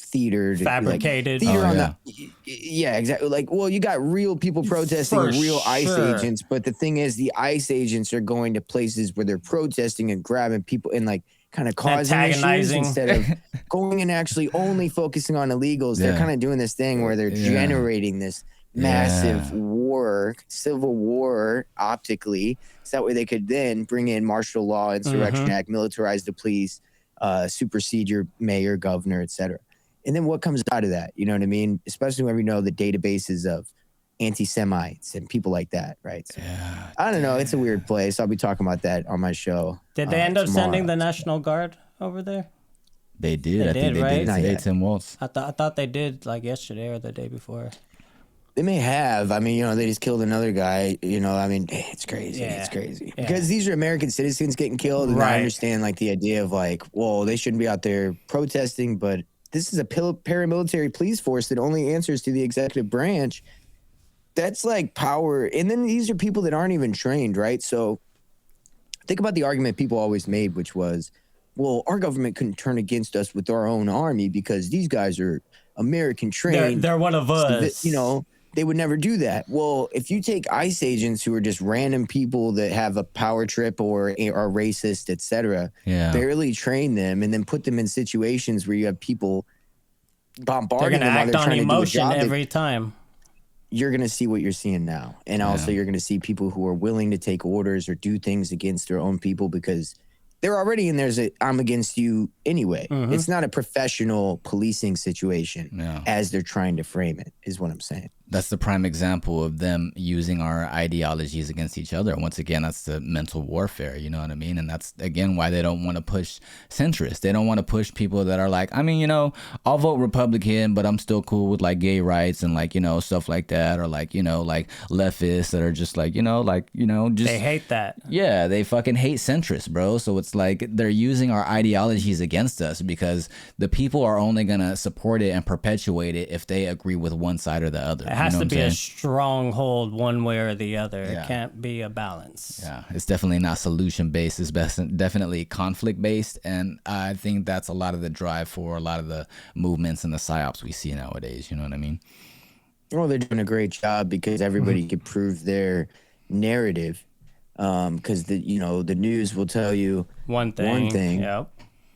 theater, Fabricated. Like, theater Oh, on yeah. yeah, exactly. Like, well, you got real people protesting, For real ICE sure. agents, but the thing is, the ICE agents are going to places where they're protesting and grabbing people and like kind of causing issues Antagonizing. instead of going and actually only focusing on illegals. They're Yeah. kind of doing this thing where they're Yeah. generating this massive war, civil war optically. So that way they could then bring in martial law, Insurrection Act, militarize the police, supersede your mayor, governor, etc. And then what comes out of that? You know what I mean? Especially when we know the databases of anti-Semites and people like that, right? So, Yeah. I don't know. It's a weird place. I'll be talking about that on my show. Did they end up sending the tomorrow. National Guard over there? They did. They I think did, they right? did Not today, yet. Tim Waltz. I thought they did like yesterday or the day before. They may have. I mean, they just killed another guy. I mean, it's crazy. Yeah. It's crazy. Yeah. Because these are American citizens getting killed. And Right. I understand, like, the idea of, like, well, they shouldn't be out there protesting, but this is a paramilitary police force that only answers to the executive branch. That's, like, power. And then these are people that aren't even trained, right? So think about the argument people always made, which was, well, our government couldn't turn against us with our own army because these guys are American trained. They're one of us. They would never do that. Well, if you take ICE agents who are just random people that have a power trip or are racist, etc., Yeah. barely train them and then put them in situations where you have people They're bombarding gonna them while act they're on trying to do a emotion job, every time. you're going to see what you're seeing now. And also you're going to see people who are willing to take orders or do things against their own people because they're already in there's a I'm against you anyway. It's not a professional policing situation Yeah. as they're trying to frame it, is what I'm saying. That's the prime example of them using our ideologies against each other. Once again, that's the mental warfare, you know what I mean? And that's, again, why they don't want to push centrists. They don't want to push people that are like, I mean, I'll vote Republican, but I'm still cool with like gay rights and like, stuff like that. Or like, like leftists that are just like, just. They hate that. Yeah, they fucking hate centrists, bro. So it's like they're using our ideologies against us because the people are only going to support it and perpetuate it if they agree with one side or the other. It has You know to what I'm be a saying? stronghold one way or the other. Yeah. It can't be a balance. Yeah, it's definitely not solution based. It's definitely conflict based, and I think that's a lot of the drive for a lot of the movements and the psyops we see nowadays. You know what I mean? Well, they're doing a great job because everybody can prove their narrative. Because the news will tell you One one thing. thing, Yep.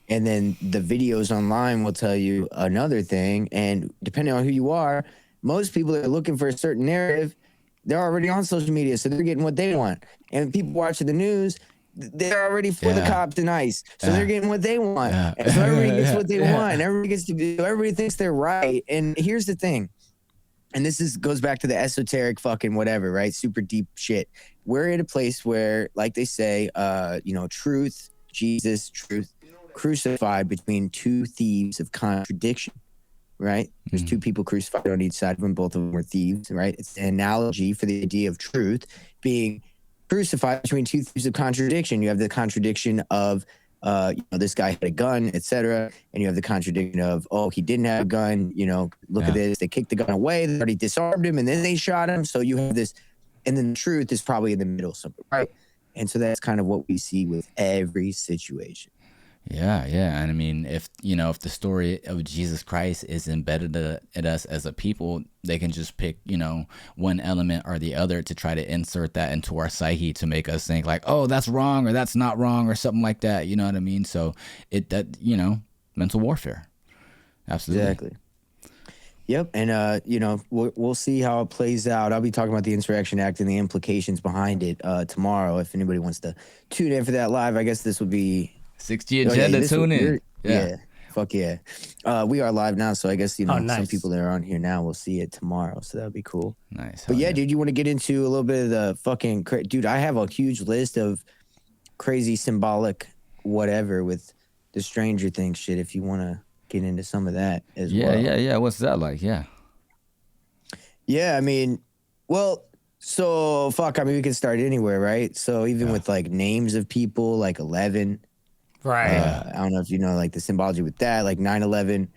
and then the videos online will tell you another thing. And depending on who you are, most people that are looking for a certain narrative, they're already on social media, so they're getting what they want. And people watching the news, they're already for the Yeah. cops and ICE, so they're getting what they want. Yeah. And so everybody gets what they Yeah. want. Everybody gets to be. Everybody thinks they're right. And here's the thing. And this goes back to the esoteric fucking whatever, right? Super deep shit. We're at a place where, like they say, truth, Jesus, truth, crucified between two thieves of contradiction, right? There's two people crucified on each side of them. Both of them were thieves, right? It's an analogy for the idea of truth being crucified between two thieves of contradiction. You have the contradiction of this guy had a gun, etc. And you have the contradiction of, oh, he didn't have a gun. Look at this. They kicked the gun away. They already disarmed him, and then they shot him. So you have this, and then the truth is probably in the middle somewhere, right? And so that's kind of what we see with every situation. Yeah, and I mean, if the story of Jesus Christ is embedded in us as a people, they can just pick one element or the other to try to insert that into our psyche to make us think like, oh, that's wrong or that's not wrong or something like that. You know what I mean? So mental warfare. Absolutely. Exactly. Yep, and we'll see how it plays out. I'll be talking about the Insurrection Act and the implications behind it tomorrow. If anybody wants to tune in for that live, I guess this would be 6GAgenda, tune in. Yeah. Fuck yeah. We are live now, so I guess, nice. some people that are on here now will see it tomorrow, so that would be cool. Nice. But yeah, dude, you want to get into a little bit of the fucking... Dude, I have a huge list of crazy symbolic whatever with the Stranger Things shit if you want to get into some of that as well. Yeah. What's that like? Yeah. Yeah, I mean, well... So, we can start anywhere, right? So even with, like, names of people, like 11... Right. I don't know if you know, like, the symbology with that, like 9/11,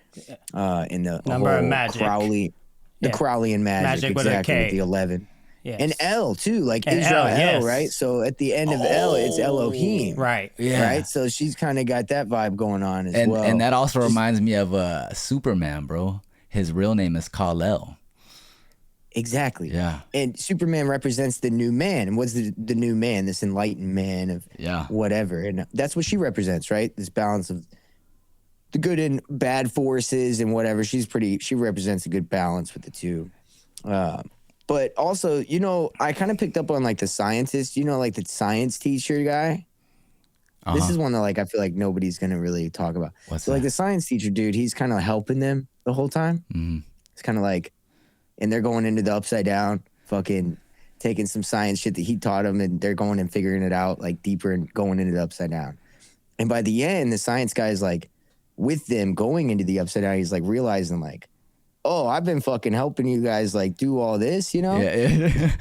and the Number whole of magic. Crowley, the Crowleyan magic with a exactly, K. with the 11. Yes. And L, too, like And Israel L, yes. right? So at the end of L, it's Elohim. Right. Yeah. Right? So she's kind of got that vibe going on as well. And that also reminds me of Superman, bro. His real name is Kal-El. Exactly. Yeah. And Superman represents the new man. And what's the new man? This enlightened man of whatever. And that's what she represents, right? This balance of the good and bad forces and whatever. She represents a good balance with the two. But also, I kind of picked up on like the scientist, like the science teacher guy. This is one that like I feel like nobody's gonna really talk about. What's like that? the science teacher dude, he's kind of helping them the whole time. Mm-hmm. It's kind of like, and they're going into the upside down, fucking taking some science shit that he taught them, and they're going and figuring it out like deeper and going into the upside down. And by the end, the science guy is like with them going into the upside down. He's like realizing like, oh, I've been fucking helping you guys like do all this, Yeah.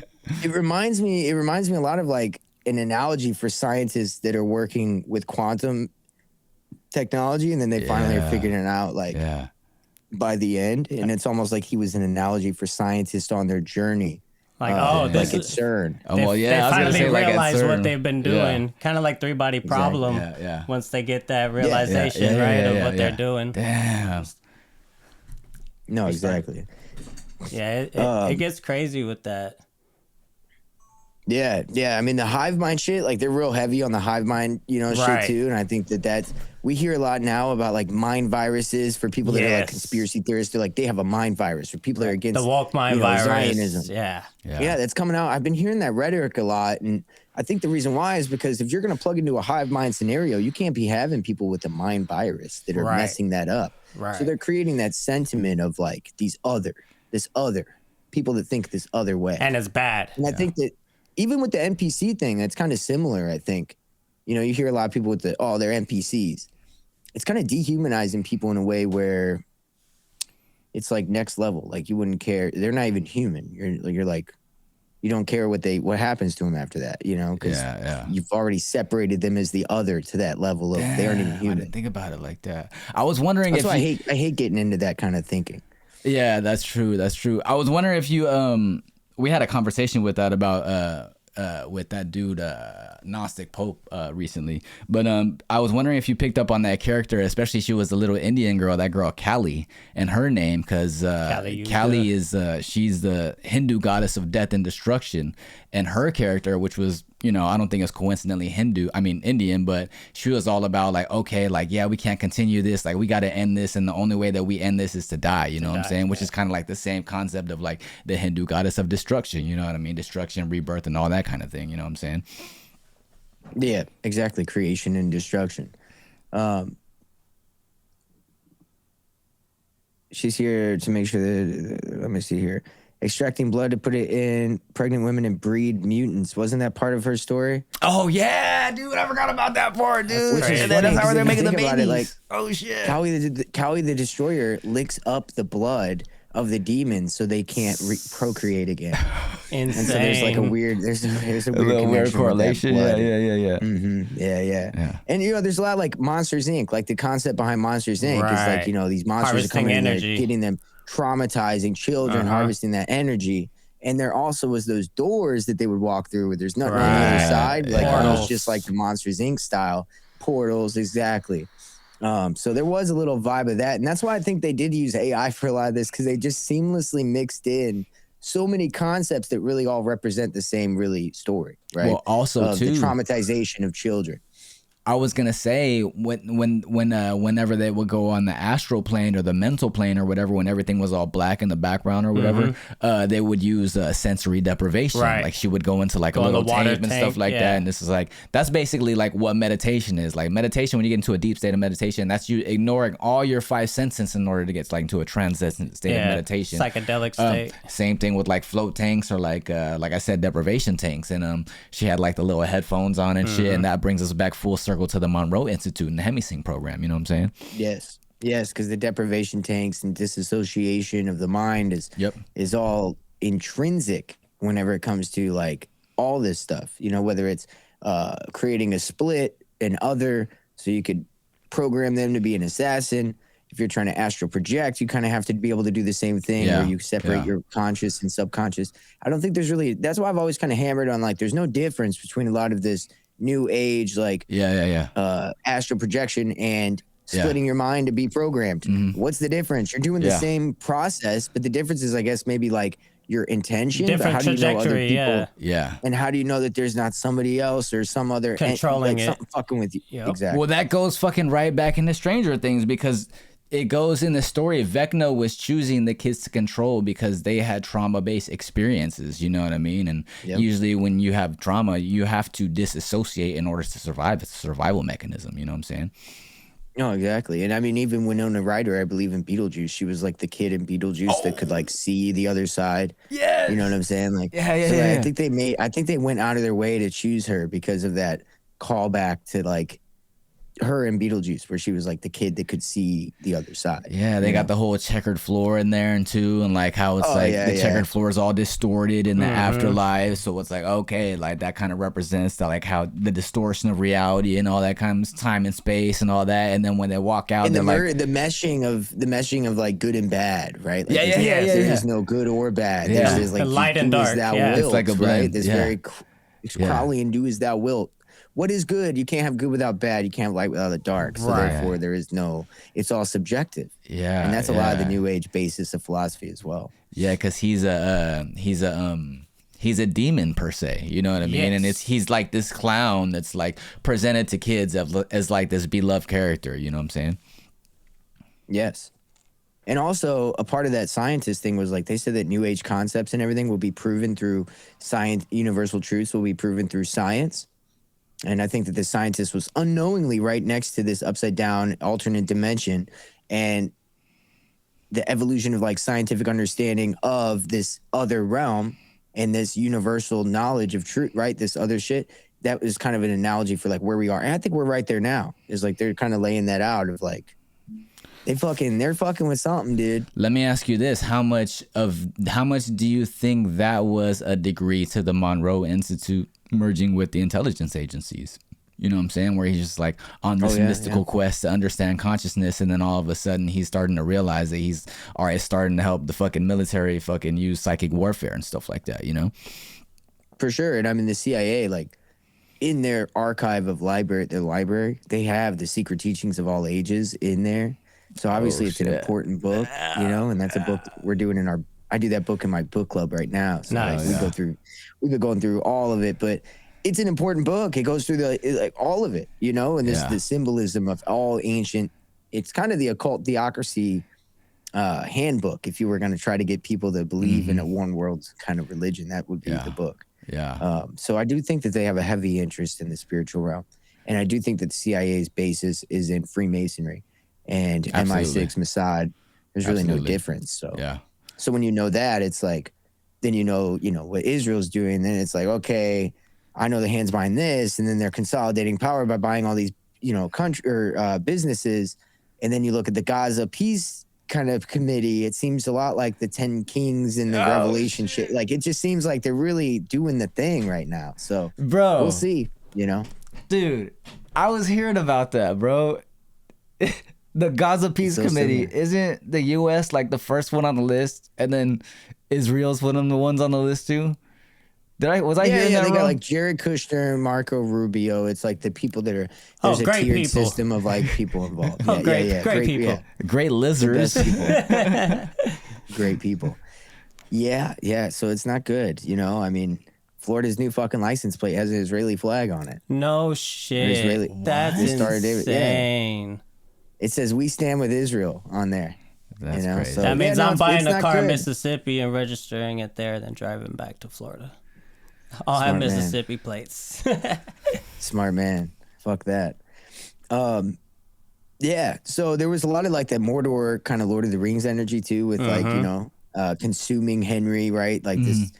It reminds me a lot of like an analogy for scientists that are working with quantum technology, and then they finally are figuring it out like by the end. And it's almost like he was an analogy for scientists on their journey. Like, this like at CERN. They finally realize like what they've been doing. Kind of like Three-Body Problem. Yeah. Once they get that realization, of what they're doing. Damn. No, exactly. Yeah, it gets crazy with that. Yeah. I mean, the hive mind shit, like they're real heavy on the hive mind, shit too. And I think we hear a lot now about like mind viruses for people that are like conspiracy theorists. They're like, they have a mind virus for people that are against the woke mind virus. Zionism. Yeah, that's coming out. I've been hearing that rhetoric a lot. And I think the reason why is because if you're going to plug into a hive mind scenario, you can't be having people with a mind virus that are messing that up. Right. So they're creating that sentiment of like this other people that think this other way. And it's bad. And I think that even with the NPC thing, that's kind of similar, I think. You hear a lot of people with they're NPCs. It's kind of dehumanizing people in a way where it's like next level. Like you wouldn't care. They're not even human. You're like, you don't care what happens to them after that, because you've already separated them as the other to that level of they aren't even human. I didn't think about it like that. I was wondering That's why I hate getting into that kind of thinking. Yeah, that's true. That's true. I was wondering if you we had a conversation with that about with that dude Gnostic Pope recently. But I was wondering if you picked up on that character, especially she was a little Indian girl, that girl Kali, and her name because Kali is she's the Hindu goddess of death and destruction, and her character, which was, you know, I don't think it's coincidentally Indian, but she was all about like, okay, like, yeah, we can't continue this. Like, we got to end this. And the only way that we end this is to die. You know what I'm saying? Which is kind of like the same concept of like the Hindu goddess of destruction. You know what I mean? Destruction, rebirth, and all that kind of thing. You know what I'm saying? Yeah, exactly. Creation and destruction. She's here to make sure that, let me see here. Extracting blood to put it in pregnant women and breed mutants. Wasn't that part of her story? Oh yeah, dude! I forgot about that part, dude. That's how they're making the babies. Like, oh shit! Kali the Destroyer licks up the blood of the demons so they can't procreate again. Insane. And so there's like a weird, there's a weird correlation. Yeah. Mm-hmm. Yeah. And you know, there's a lot like Monsters Inc. Like the concept behind Monsters Inc. is like, you know, these monsters are coming in there, getting them, traumatizing children, harvesting that energy. And there also was those doors that they would walk through where there's nothing on the other side. Like almost just like the Monsters Inc. style portals. Exactly. So there was a little vibe of that. And that's why I think they did use AI for a lot of this, because they just seamlessly mixed in so many concepts that really all represent the same really story, right? Well, also too, the traumatization of children. I was gonna say whenever they would go on the astral plane or the mental plane or whatever, when everything was all black in the background or whatever, they would use sensory deprivation. Like she would go into like a little cave and stuff like that. And this is like, that's basically like what meditation is. Like meditation, when you get into a deep state of meditation, that's you ignoring all your five senses in order to get like into a transcendent state of meditation, psychedelic state. Same thing with like float tanks or like I said, deprivation tanks. And she had like the little headphones on and shit, and that brings us back full circle to the Monroe Institute and the Hemisync program. You know what I'm saying? Yes, because the deprivation tanks and disassociation of the mind is all intrinsic whenever it comes to like all this stuff. You know, whether it's creating a split, an other, so you could program them to be an assassin. If you're trying to astral project, you kind of have to be able to do the same thing where you separate your conscious and subconscious. I don't think there's really, that's why I've always kind of hammered on like, there's no difference between a lot of this new age, like astral projection and splitting your mind to be programmed. What's the difference? You're doing the same process, but the difference is, I guess, maybe like your intention. Different but how do you know other trajectory, people? And how do you know that there's not somebody else or some other controlling like something fucking with you? Exactly. Well, that goes fucking right back into Stranger Things, because it goes in the story. Vecna was choosing the kids to control because they had trauma-based experiences. You know what I mean? And usually when you have trauma, you have to disassociate in order to survive. It's a survival mechanism. You know what I'm saying? No, exactly. And I mean, even Winona Ryder, I believe in Beetlejuice, she was like the kid in Beetlejuice that could like see the other side. Yeah. You know what I'm saying? Like, I think they went out of their way to choose her because of that callback to like her in Beetlejuice, where she was like the kid that could see the other side. Yeah, they got the whole checkered floor in there and too, and like how it's the checkered floor is all distorted in the afterlife. So it's like, okay, like that kind of represents the, like how the distortion of reality and all that kind of time and space and all that. And then when they walk out, and they're like the meshing of like good and bad, right? Like, there is no good or bad. There's like light and dark. It's like a blend. Right? This very Crowley do as thou wilt. What is good? You can't have good without bad. You can't have light without the dark. So therefore, there is no. It's all subjective. Yeah, and that's a lot of the New Age basis of philosophy as well. Yeah, because he's a demon per se. You know what I mean? And he's like this clown that's like presented to kids as like this beloved character. You know what I'm saying? Yes. And also, a part of that scientist thing was like they said that New Age concepts and everything will be proven through science. Universal truths will be proven through science. And I think that the scientist was unknowingly right next to this upside down alternate dimension, and the evolution of like scientific understanding of this other realm and this universal knowledge of truth, right? This other shit, that was kind of an analogy for like where we are. And I think we're right there now. It's like they're kind of laying that out of like, they're fucking with something, dude. Let me ask you this. How much do you think that was a degree to the Monroe Institute merging with the intelligence agencies? You know what I'm saying? Where he's just like on this mystical quest to understand consciousness, and then all of a sudden he's starting to realize that he's already starting to help the fucking military fucking use psychic warfare and stuff like that, you know? For sure. And I mean, the CIA, like, in their archive of their library, they have the secret teachings of all ages in there. So obviously it's an important book, you know, and that's a book we're doing I do that book in my book club right now. So Nice. we've been going through all of it, but it's an important book. It goes through all of it, you know, and this is the symbolism of all ancient. It's kind of the occult theocracy handbook. If you were going to try to get people to believe in a one world kind of religion, that would be the book. Yeah. So I do think that they have a heavy interest in the spiritual realm. And I do think that the CIA's basis is in Freemasonry and MI6 Mossad. There's really no difference. So, so when you know that, it's like, then you know what Israel's doing. Then it's like, okay, I know the hands behind this. And then they're consolidating power by buying all these, country or businesses. And then you look at the Gaza peace kind of committee. It seems a lot like the 10 Kings and the Revelation shit. Like, it just seems like they're really doing the thing right now. So, bro, we'll see, Dude, I was hearing about that, bro. The Gaza Peace Committee, isn't the U.S. like the first one on the list, and then Israel's one of the ones on the list too? Was I hearing that they wrong? got like Jared Kushner, Marco Rubio. It's like the people that are there's a tiered people. system of like people involved. Great people. Great lizards. Great people. Yeah. So it's not good, I mean, Florida's new fucking license plate has an Israeli flag on it. No shit. That's insane. It says "We stand with Israel" on there. That's crazy. So that means I'm buying a car in Mississippi and registering it there, then driving back to Florida. I'll have Mississippi plates. Smart man. Fuck that. Yeah. So there was a lot of like that Mordor kind of Lord of the Rings energy too, with like consuming Henry, right? Like this,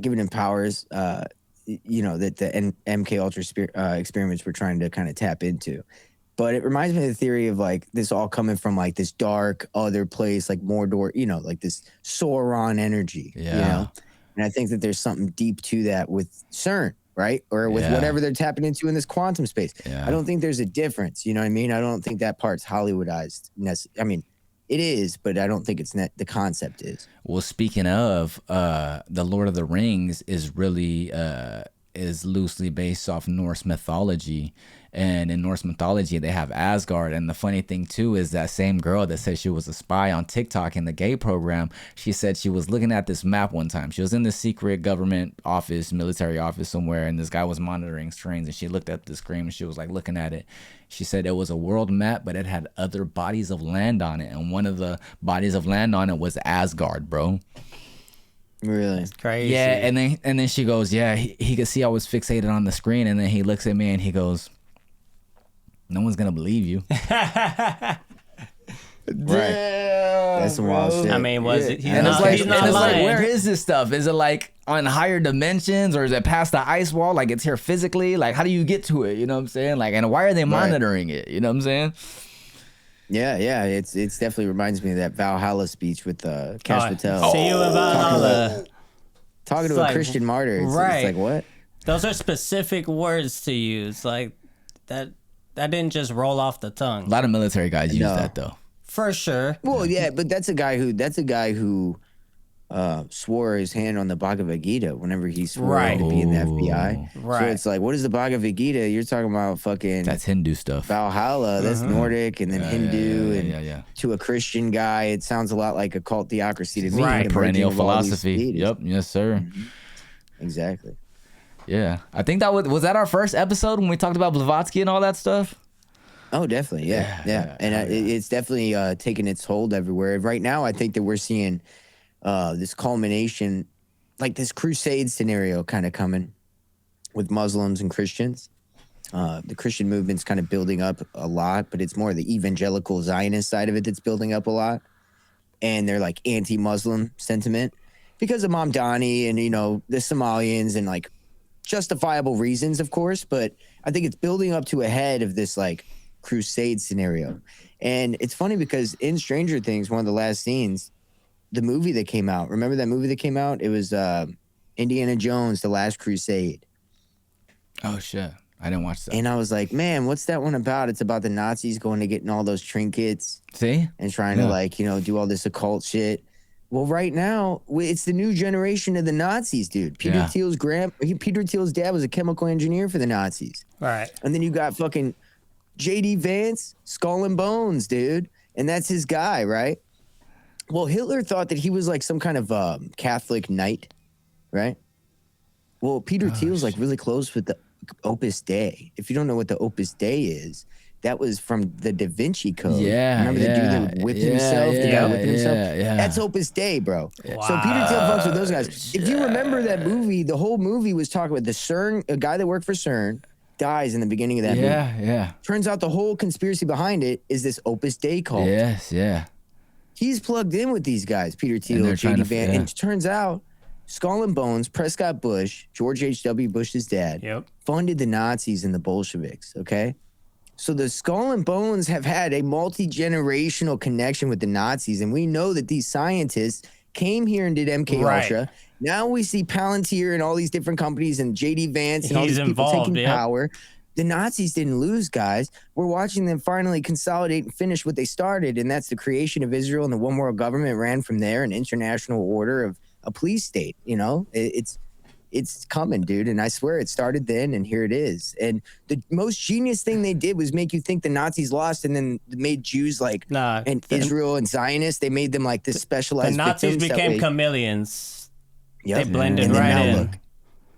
giving him powers. That the MK Ultra experiments were trying to kind of tap into. But it reminds me of the theory of like this all coming from like this dark other place, like Mordor, like this Sauron energy, And I think that there's something deep to that with CERN, right? Or with whatever they're tapping into in this quantum space. Yeah. I don't think there's a difference. You know what I mean? I don't think that part's Hollywoodized. I mean, it is, but I don't think it's the concept is. Well, speaking of, the Lord of the Rings is really is loosely based off Norse mythology. And in Norse mythology, they have Asgard. And the funny thing, too, is that same girl that said she was a spy on TikTok in the gay program, she said she was looking at this map one time. She was in the secret government office, military office somewhere, and this guy was monitoring screens. And she looked at the screen and she was like looking at it. She said it was a world map, but it had other bodies of land on it. And one of the bodies of land on it was Asgard, bro. Really? That's crazy. Yeah, and then she goes, yeah, he could see I was fixated on the screen. And then he looks at me and he goes, no one's gonna believe you. Right. That's some wild shit. I mean, it's like, where is this stuff? Is it like on higher dimensions, or is it past the ice wall? Like, it's here physically? Like, how do you get to it? You know what I'm saying? Like, and why are they monitoring it? You know what I'm saying? Yeah. It's definitely reminds me of that Valhalla speech with Cash Patel. See you in Valhalla. Talking to a Christian martyr. It's like, what? Those are specific words to use. Like, that didn't just roll off the tongue. A lot of military guys use that, though. For sure. Well, yeah, but that's a guy who swore his hand on the Bhagavad Gita whenever he swore to be in the FBI. Right. So it's like, what is the Bhagavad Gita? You're talking about fucking... That's Hindu stuff. Valhalla. That's Nordic, and then Hindu, and to a Christian guy, it sounds a lot like a cult theocracy to me. Right. Perennial philosophy. Yep. Yes, sir. Mm-hmm. Exactly. Yeah, I think that was that our first episode when we talked about Blavatsky and all that stuff. Oh, definitely, yeah. And it's definitely taken its hold everywhere. Right now, I think that we're seeing this culmination, like this crusade scenario, kind of coming with Muslims and Christians. The Christian movement's kind of building up a lot, but it's more the evangelical Zionist side of it that's building up a lot, and they're like anti-Muslim sentiment because of Mamdani and the Somalians and like. Justifiable reasons, of course, but I think it's building up to a head of this like crusade scenario. And it's funny because in Stranger Things, one of the last scenes, the movie that came out, remember that movie that came out? It was Indiana Jones, The Last Crusade. Oh, shit. I didn't watch that. And I was like, man, what's that one about? It's about the Nazis going to getting all those trinkets. See? And trying to like, do all this occult shit. Well, right now, it's the new generation of the Nazis, dude. Peter Thiel's dad was a chemical engineer for the Nazis. Right. And then you got fucking J.D. Vance, Skull and Bones, dude. And that's his guy, right? Well, Hitler thought that he was like some kind of Catholic knight, right? Well, Peter Thiel's like really close with the Opus Dei. If you don't know what the Opus Dei is, that was from the Da Vinci Code. Yeah. Remember the dude that whipped himself? The guy whipping himself? Yeah. That's Opus Dei, bro. Wow. So Peter Thiel fucks with those guys. If you remember that movie, the whole movie was talking about the CERN, a guy that worked for CERN, dies in the beginning of that movie. Yeah. Turns out the whole conspiracy behind it is this Opus Dei cult. Yes, yeah. He's plugged in with these guys, Peter Thiel, J.D. Vance. And it turns out Skull and Bones, Prescott Bush, George H.W. Bush's dad, funded the Nazis and the Bolsheviks, okay? So the Skull and Bones have had a multi-generational connection with the Nazis, and we know that these scientists came here and did MK Ultra. Now we see Palantir and all these different companies and J.D. Vance and all these people taking power. The Nazis didn't lose, guys. We're watching them finally consolidate and finish what they started, and that's the creation of Israel, and the one world government ran from there, an international order of a police state. It's coming, dude. And I swear it started then, and here it is. And the most genius thing they did was make you think the Nazis lost, and then made Jews and Israel and Zionists. They made them like this specialized. The Nazis became chameleons. Yep. They blended right in.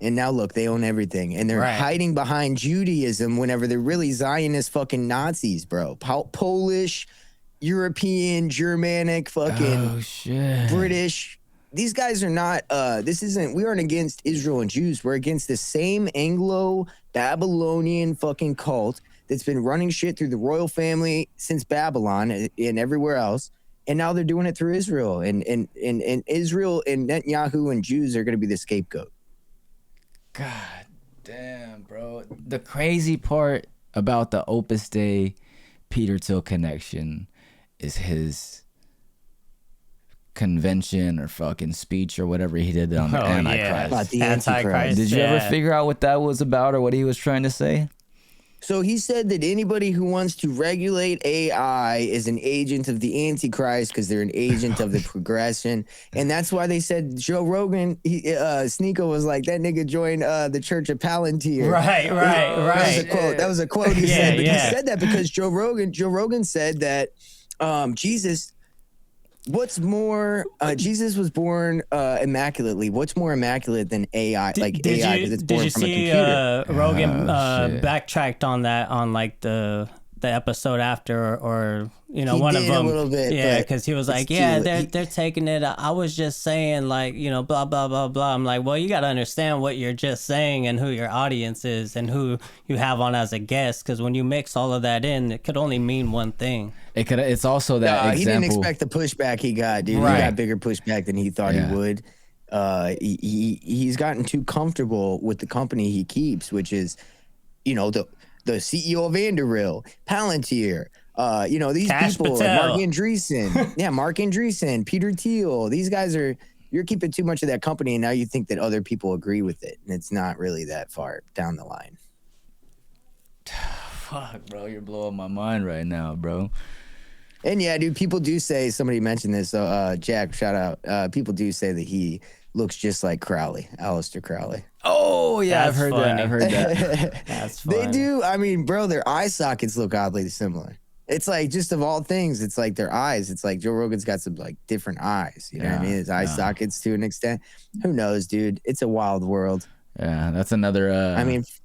And now look, they own everything, and they're hiding behind Judaism whenever they're really Zionist fucking Nazis, bro. Polish, European, Germanic, fucking British. These guys are not, we aren't against Israel and Jews. We're against the same Anglo-Babylonian fucking cult that's been running shit through the royal family since Babylon and everywhere else. And now they're doing it through Israel. And Israel and Netanyahu and Jews are going to be the scapegoat. God damn, bro. The crazy part about the Opus Dei Peter Thiel connection is his convention or fucking speech or whatever he did on the Antichrist. About the Antichrist. Did you ever figure out what that was about or what he was trying to say? So he said that anybody who wants to regulate AI is an agent of the Antichrist because they're an agent of the progression. And that's why they said Joe Rogan, Sneeko was like, that nigga joined the Church of Palantir. Right. That was a quote he said. But he said that because Joe Rogan said that Jesus was born immaculately. What's more immaculate than AI? AI, because it's born from a computer. Rogan backtracked on that on like the episode after, or one of them. A little bit, because he was like, they're taking it. I was just saying, like, blah blah blah blah. I'm like, well, you got to understand what you're just saying and who your audience is and who you have on as a guest, because when you mix all of that in, it could only mean one thing. It's also that example. He didn't expect the pushback he got, dude. Right. He got bigger pushback than he thought he would. He's gotten too comfortable with the company he keeps, which is, the CEO of Vanderbilt, Palantir, these Cash people, Patel. Mark Andreessen, Peter Thiel. These guys you're keeping too much of that company, and now you think that other people agree with it, and it's not really that far down the line. Fuck, bro, you're blowing my mind right now, bro. And yeah, dude, people do say, somebody mentioned this, Jack, shout out, people do say that he looks just like Crowley, Aleister Crowley. Oh, yeah, That's I've heard that. That's funny. They do. I mean, bro, their eye sockets look oddly similar. It's like, just of all things, it's like their eyes. It's like Joe Rogan's got some like different eyes. You know what I mean? His eye sockets to an extent. Who knows, dude? It's a wild world. Yeah, that's another.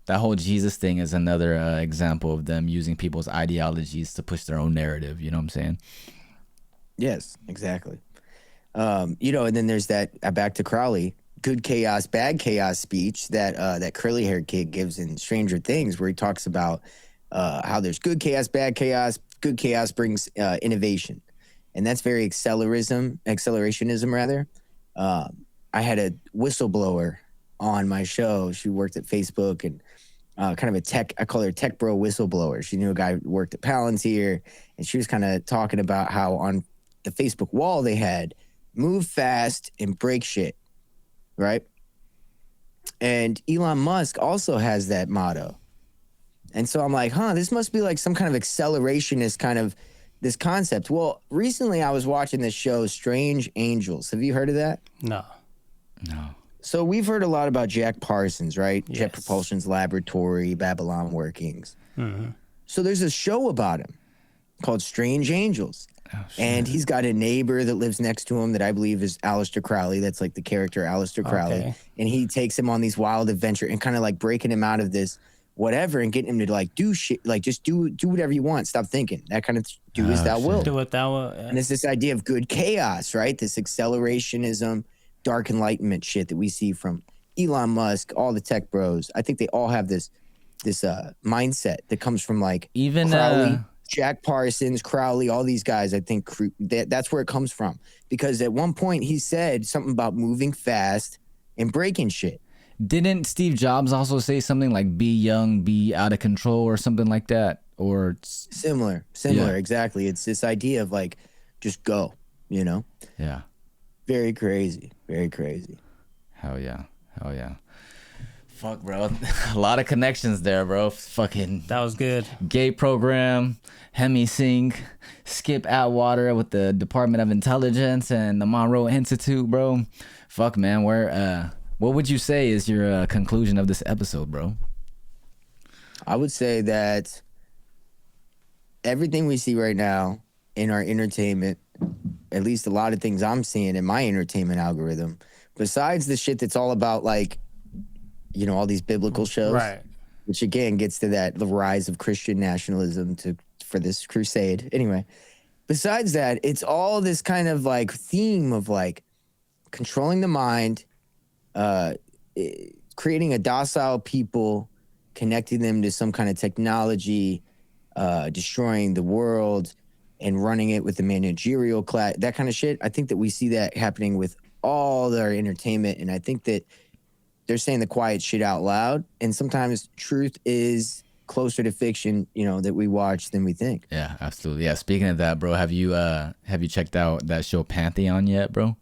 That whole Jesus thing is another example of them using people's ideologies to push their own narrative. You know what I'm saying? Yes, exactly. And then there's that back to Crowley, good chaos, bad chaos speech that curly haired kid gives in Stranger Things, where he talks about how there's good chaos, bad chaos. Good chaos brings innovation, and that's very accelerationism rather. I had a whistleblower on my show. She worked at Facebook and kind of a tech, I call her tech bro whistleblower. She knew a guy who worked at Palantir, and she was kind of talking about how on the Facebook wall they had move fast and break shit, right? And Elon Musk also has that motto. And so I'm like, this must be like some kind of accelerationist kind of this concept. Well, recently I was watching this show, Strange Angels. Have you heard of that? No. So we've heard a lot about Jack Parsons, right? Yes. Jet Propulsion's laboratory, Babylon workings. So there's a show about him called Strange Angels. And he's got a neighbor that lives next to him that I believe is Aleister Crowley. That's like the character Aleister Crowley. Okay. And he takes him on these wild adventure and kind of like breaking him out of this whatever and getting him to like do shit, like just do whatever you want. Stop thinking. That kind of do as thou wilt. Do what thou wilt. And it's this idea of good chaos, right? This accelerationism, dark enlightenment shit that we see from Elon Musk, all the tech bros. I think they all have this mindset that comes from like Even Crowley, Jack Parsons, Crowley, all these guys. I think that's where it comes from. Because at one point he said something about moving fast and breaking shit. Didn't Steve Jobs also say something like "be young, be out of control" or something like that? Or Similar, exactly. It's this idea of like just go, you know? Yeah. Very crazy. Hell yeah. Fuck, bro. A lot of connections there, bro. Fucking That was good. gay program, Hemi Singh, Skip Atwater with the Department of Intelligence and the Monroe Institute, bro. Fuck, man. What would you say is your conclusion of this episode, bro? I would say that everything we see right now in our entertainment, at least a lot of things I'm seeing in my entertainment algorithm, besides the shit that's all about like, you know, all these biblical shows, Right. which again gets to the rise of Christian nationalism for this crusade. Anyway, besides that, it's all this kind of like theme of like controlling the mind, creating a docile people, connecting them to some kind of technology, destroying the world and running it with the managerial class, that kind of shit. I think that we see that happening with all their entertainment. And I think that they're saying the quiet shit out loud. And sometimes truth is closer to fiction, you know, that we watch than we think. Yeah, absolutely. Yeah. Speaking of that, bro, have you checked out that show Pantheon yet, bro?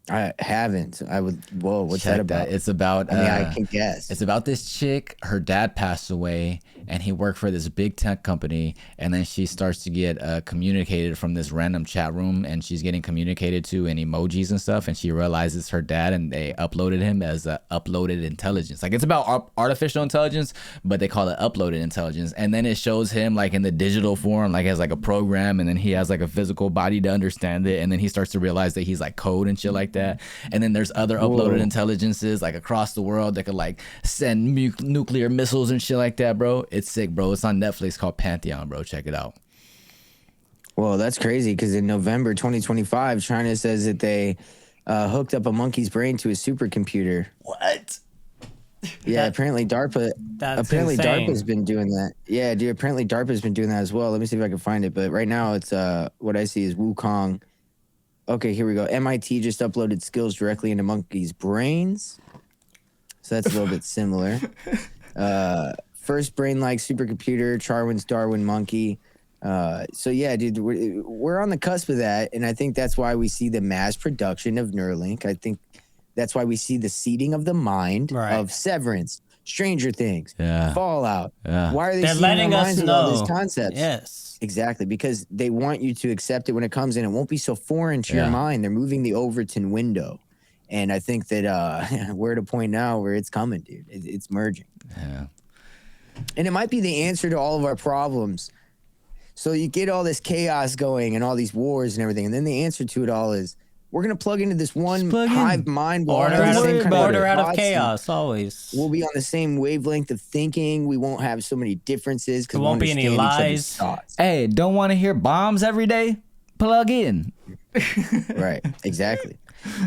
I haven't. I would. Whoa, what's Check that about? It's about. I mean, I can guess. It's about this chick. Her dad passed away, and he worked for this big tech company. And then she starts to get communicated from this random chat room, and she's getting communicated to in emojis and stuff. And she realizes her dad, and they uploaded him as uploaded intelligence. Like it's about artificial intelligence, but they call it uploaded intelligence. And then it shows him like in the digital form, like as like a program, and then he has like a physical body to understand it. And then he starts to realize that he's like code and shit like that. And then there's other uploaded intelligences like across the world that could like send nuclear missiles and shit like that, bro. It's sick, bro. It's on Netflix called Pantheon, bro. Check it out. Well, that's crazy because in November 2025, China says that they hooked up a monkey's brain to a supercomputer. What? Yeah, apparently DARPA. That's Apparently insane. DARPA's been doing that. Yeah, dude. Apparently DARPA's been doing that as well. Let me see if I can find it. But right now, it's what I see is Wukong. Okay, here we go. MIT just uploaded skills directly into monkeys' brains. So that's a little bit similar. First brain-like supercomputer, Charwin's Darwin monkey. So yeah, dude, we're on the cusp of that, and I think that's why we see the mass production of Neuralink. I think that's why we see the seeding of the mind of Severance, Stranger Things, Fallout. Yeah. Why are they They're seeding letting our us minds with know all these concepts? Yes. Exactly, because they want you to accept it when it comes in. It won't be so foreign to your mind. They're moving the Overton window. And I think that we're at a point now where it's coming, dude. It's merging. Yeah. And it might be the answer to all of our problems. So you get all this chaos going and all these wars and everything. And then the answer to it all is we're going to plug into this one hive mind wall. Order out of chaos, always. We'll be on the same wavelength of thinking. We won't have so many differences because there won't be any lies. Hey, don't want to hear bombs every day? Plug in. Right, exactly.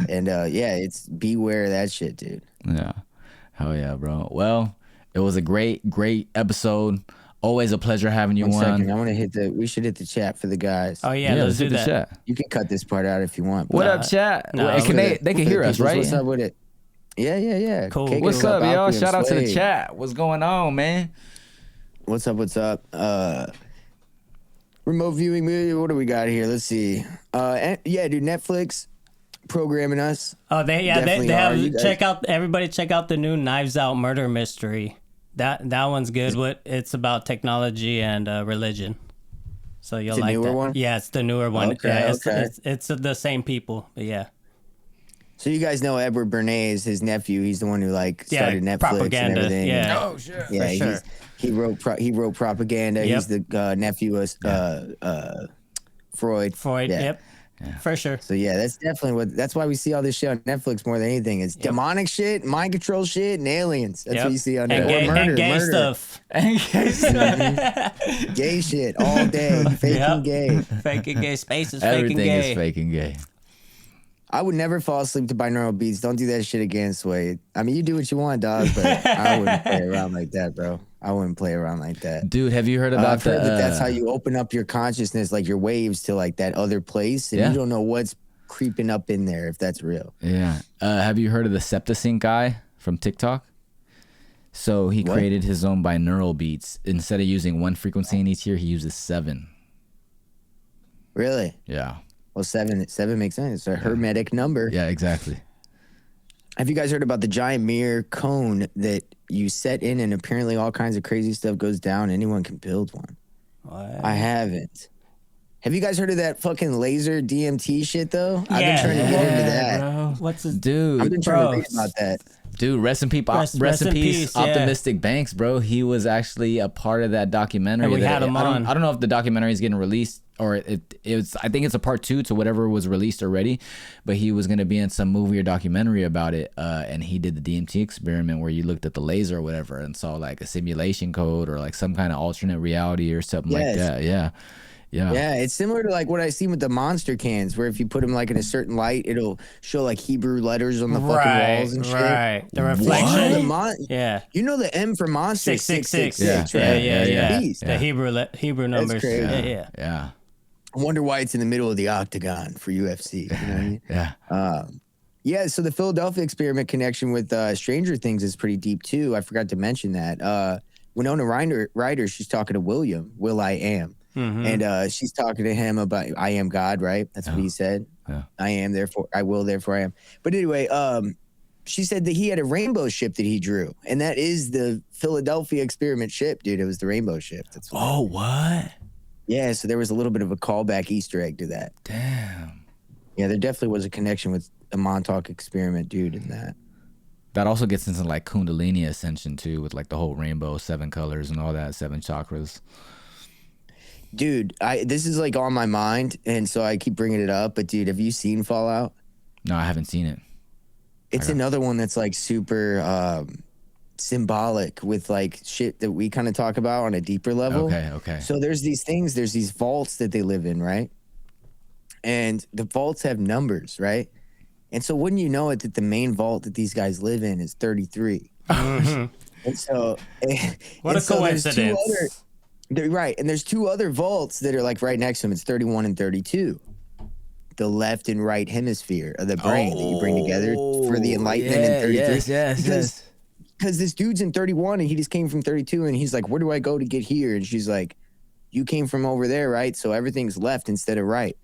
And it's beware of that shit, dude. Yeah. Hell yeah, bro. Well, it was a great episode. Always a pleasure having you on. 1 second, I want to we should hit the chat for the guys. Oh yeah, let's do that. Chat. You can cut this part out if you want. What up, chat? No, they can hear us, right? What's up with it? Yeah. Cool. Kicking What's it up, y'all? Alfie and Shout out to the Slade. chat. What's going on, man? What's up? Remote viewing movie. What do we got here? Let's see. Dude, Netflix programming us. Oh, they Definitely have are. You guys- check out the new Knives Out murder mystery. That one's good. It's about technology and religion. So you'll It's a like newer that. one? Yeah, it's the newer one. Okay, Yeah, okay. it's the same people. But yeah. So you guys know Edward Bernays, his nephew. He's the one who like started Netflix propaganda. and everything. Yeah. Oh shit. Yeah, For sure. he wrote propaganda. Yep. He's the nephew of Freud. Freud. Yeah. Yep. For sure. So yeah, that's definitely that's why we see all this shit on Netflix more than anything. It's demonic shit, mind control shit, and aliens. That's what you see on and Netflix. gay, and gay stuff. Gay shit all day, faking gay. Faking gay spaces. Everything faking gay. is faking gay. I would never fall asleep to binaural beats. Don't do that shit again, Sway. I mean, you do what you want, dog, but I wouldn't play around like that, bro. I wouldn't play around like that. Dude, have you heard about I've heard that's how you open up your consciousness, like your waves to like that other place, and you don't know what's creeping up in there if that's real. Yeah. Have you heard of the Septisync guy from TikTok? So he created his own binaural beats. Instead of using one frequency in each ear, he uses 7. Really? Yeah. Well, seven makes sense. It's a hermetic number. Yeah, exactly. Have you guys heard about the giant mirror cone that you set in and apparently all kinds of crazy stuff goes down? Anyone can build one. What? I haven't. Have you guys heard of that fucking laser DMT shit though? I've been Yeah. trying to get into that. Bro. What's his Dude. I've been trying Bro. to read about that. Dude, rest in peace, Rest in peace, yeah. Optimistic Banks, bro. He was actually a part of that documentary. And we that had him on. I don't know if the documentary is getting released or it was. I think it's a part 2 to whatever was released already. But he was gonna be in some movie or documentary about it. And he did the DMT experiment where you looked at the laser or whatever and saw like a simulation code or like some kind of alternate reality or something like that. Yeah. Yeah. Yeah, it's similar to like what I seen with the monster cans, where if you put them like in a certain light, it'll show like Hebrew letters on the fucking walls and shit. Right. The You know reflection. the you know the M for monster 666. right? Yeah. Beast. The Hebrew numbers. crazy. Yeah. I wonder why it's in the middle of the octagon for UFC. You know what I mean? Yeah. Yeah, so the Philadelphia experiment connection with Stranger Things is pretty deep too. I forgot to mention that. Winona Ryder, she's talking to Will I Am. Mm-hmm. And she's talking to him about I am God, right? That's what he said. Yeah. I am, therefore I will, therefore I am. But anyway, she said that he had a rainbow ship that he drew, and that is the Philadelphia experiment ship, dude. It was the rainbow ship. That's What? yeah. So there was a little bit of a callback Easter egg to that. Damn. Yeah, there definitely was a connection with the Montauk experiment, dude, in that. That also gets into like Kundalini ascension too, with like the whole rainbow, 7 colors and all that, 7 chakras. Dude, this is like on my mind, and so I keep bringing it up. But dude, have you seen Fallout? No, I haven't seen it. It's another one that's like super symbolic with like shit that we kind of talk about on a deeper level. Okay. So there's these things, there's these vaults that they live in, right? And the vaults have numbers, right? And so wouldn't you know it that the main vault that these guys live in is 33. Mm-hmm. And so What a coincidence. Right. And there's 2 other vaults that are like right next to them. It's 31 and 32. The left and right hemisphere of the brain that you bring together for the enlightenment in 33. Yes. Because this dude's in 31 and he just came from 32 and he's like, where do I go to get here? And she's like, you came from over there, right? So everything's left instead of right.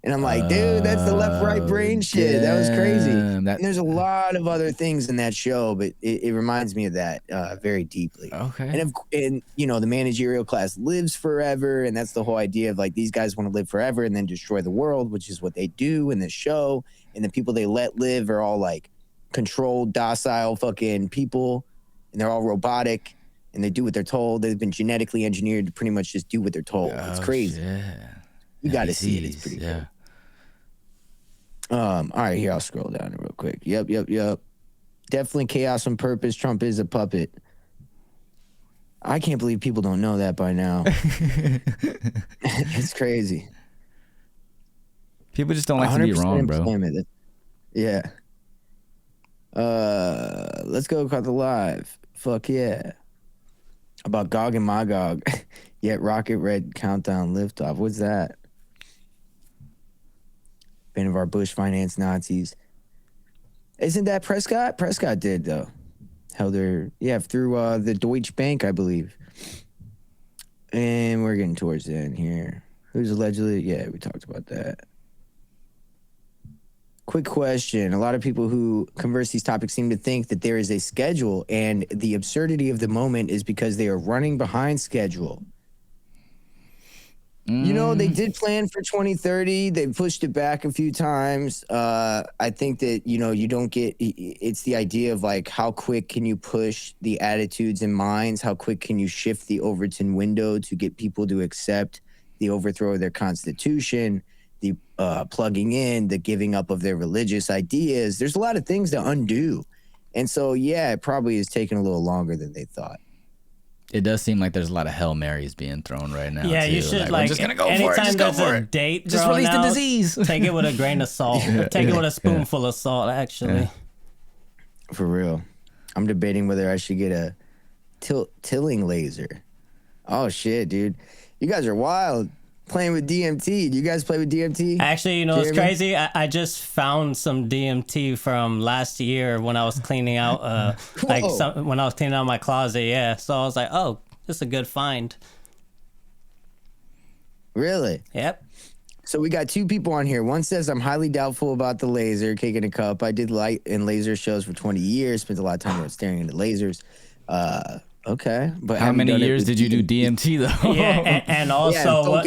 And I'm like, dude, that's the left-right brain shit. That was crazy. And there's a lot of other things in that show, but it reminds me of that very deeply. Okay. And you know, the managerial class lives forever, and that's the whole idea of like these guys want to live forever and then destroy the world, which is what they do in this show. And the people they let live are all like controlled, docile fucking people, and they're all robotic, and they do what they're told. They've been genetically engineered to pretty much just do what they're told. It's crazy. Yeah. You got to see it. It's pretty cool. All right, here, I'll scroll down real quick. Yep. Definitely chaos on purpose. Trump is a puppet. I can't believe people don't know that by now. It's crazy. People just don't like to be wrong, bro. Employment. Yeah. Let's go cut the live. Fuck yeah. About Gog and Magog. Yet Rocket Red Countdown Liftoff. What's that? Band of our Bush finance Nazis. Isn't that Prescott? Prescott did though. Held her, through the Deutsche Bank, I believe. And we're getting towards the end here. Who's allegedly? Yeah, we talked about that. quick question. A lot of people who converse these topics seem to think that there is a schedule, and the absurdity of the moment is because they are running behind schedule. You know, they did plan for 2030. They pushed it back a few times. I think that, you know, you don't get, it's the idea of like, how quick can you push the attitudes and minds? How quick can you shift the Overton window to get people to accept the overthrow of their constitution, the plugging in, the giving up of their religious ideas? There's a lot of things to undo. And so, yeah, it probably is taking a little longer than they thought. It does seem like there's a lot of Hail Marys being thrown right now. Yeah, too. you should I'm just gonna go for it. anytime Just go there's for a it. date Just drawn release the out, disease. take it with a grain of salt. Or take it with a spoonful of salt, actually. For real. I'm debating whether I should get a tilling laser. Oh, shit, dude. You guys are wild. Playing with DMT. Do you guys play with DMT? Actually, you know, it's crazy. I just found some DMT from last year when I was cleaning out, when I was cleaning out my closet. Yeah, so I was like, oh, this is a good find. Really? Yep. So we got two people on here. One says, I'm highly doubtful about the laser, cake in a cup. I did light and laser shows for 20 years. Spent a lot of time staring into lasers. Okay, but how many years did you do DMT though? Yeah, and also, what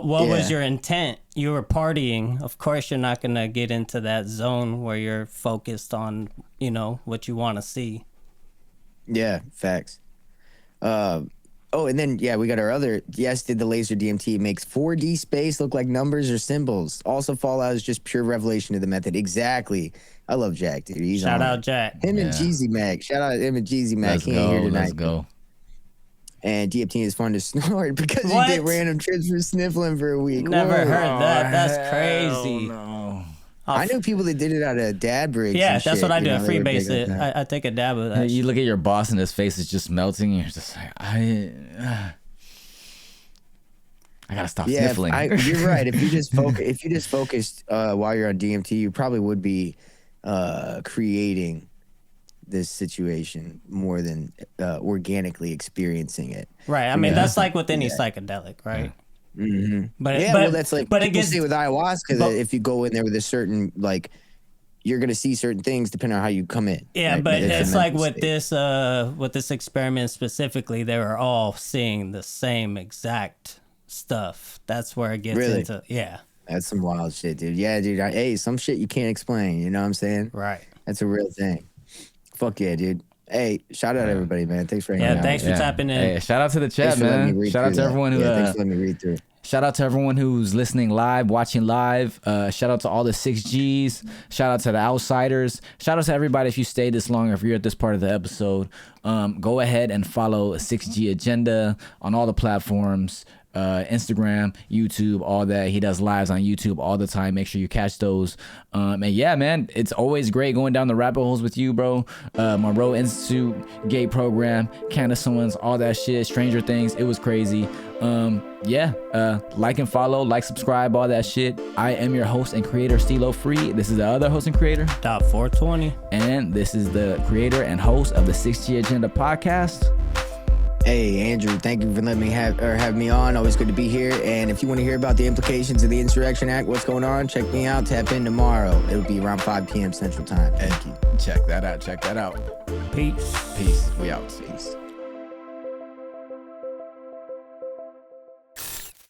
Yeah. was your intent? You were partying. Of course, you're not gonna get into that zone where you're focused on, you know, what you want to see. Yeah, facts. And then, we got our other, did the laser DMT. It makes 4D space look like numbers or symbols. Also, Fallout is just pure revelation of the method. Exactly. I love Jack, dude. He's Shout on out it. Jack. Him and Jeezy Mac. Shout out him and Jeezy Mac. Let's He ain't here tonight. Let's go. And DMT is fun to snort because What? you get random trips for sniffling for a week. Never Whoa. heard that. That's crazy. No. I knew people that did it out of dad brigs. Yeah, and that's shit, what I you do. know, I they were freebase big it. on that. I take a dab of that. You look at your boss and his face is just melting. And you're just like, I gotta stop sniffling. You're right. If you just focused while you're on DMT, you probably would be creating this situation more than organically experiencing it. Right. I mean, that's like with any psychedelic, right? Mm-hmm. But that's like. But people say with ayahuasca that if you go in there with a certain you're gonna see certain things depending on how you come in. Yeah, right? but It's it's a like mental with this experiment specifically, they were all seeing the same exact stuff. That's where it gets Really? into That's some wild shit, dude. Yeah, dude. Hey, some shit you can't explain. You know what I'm saying? Right. That's a real thing. Fuck yeah, dude. Hey, shout out everybody, man. Thanks for hanging out. Thanks for tapping in. Hey, shout out to the chat, Thanks for letting me man. read Shout out through to that. everyone who. Thanks for letting me read through. Shout out to everyone who's listening live, watching live. Shout out to all the 6Gs. Shout out to the outsiders. Shout out to everybody if you stayed this long or if you're at this part of the episode. Go ahead and follow 6GAgenda on all the platforms. Instagram, YouTube, all that. He does lives on YouTube all the time. Make sure you catch those. And yeah, man, it's always great going down the rabbit holes with you, bro. Monroe Institute, Gate Program, Candace Owens, all that shit, Stranger Things. It was crazy. Like and follow, subscribe, all that shit. I am your host and creator, Stilo Free. This is the other host and creator, Dot 420. and this is the creator and host of the 6GAgenda podcast. Hey, Andrew, thank you for letting me have me on. Always good to be here. And if you want to hear about the implications of the Insurrection Act, what's going on, check me out. Tap in tomorrow. It'll be around 5 p.m. Central Time. Thank you. Check that out. Peace. Peace. We out. Peace.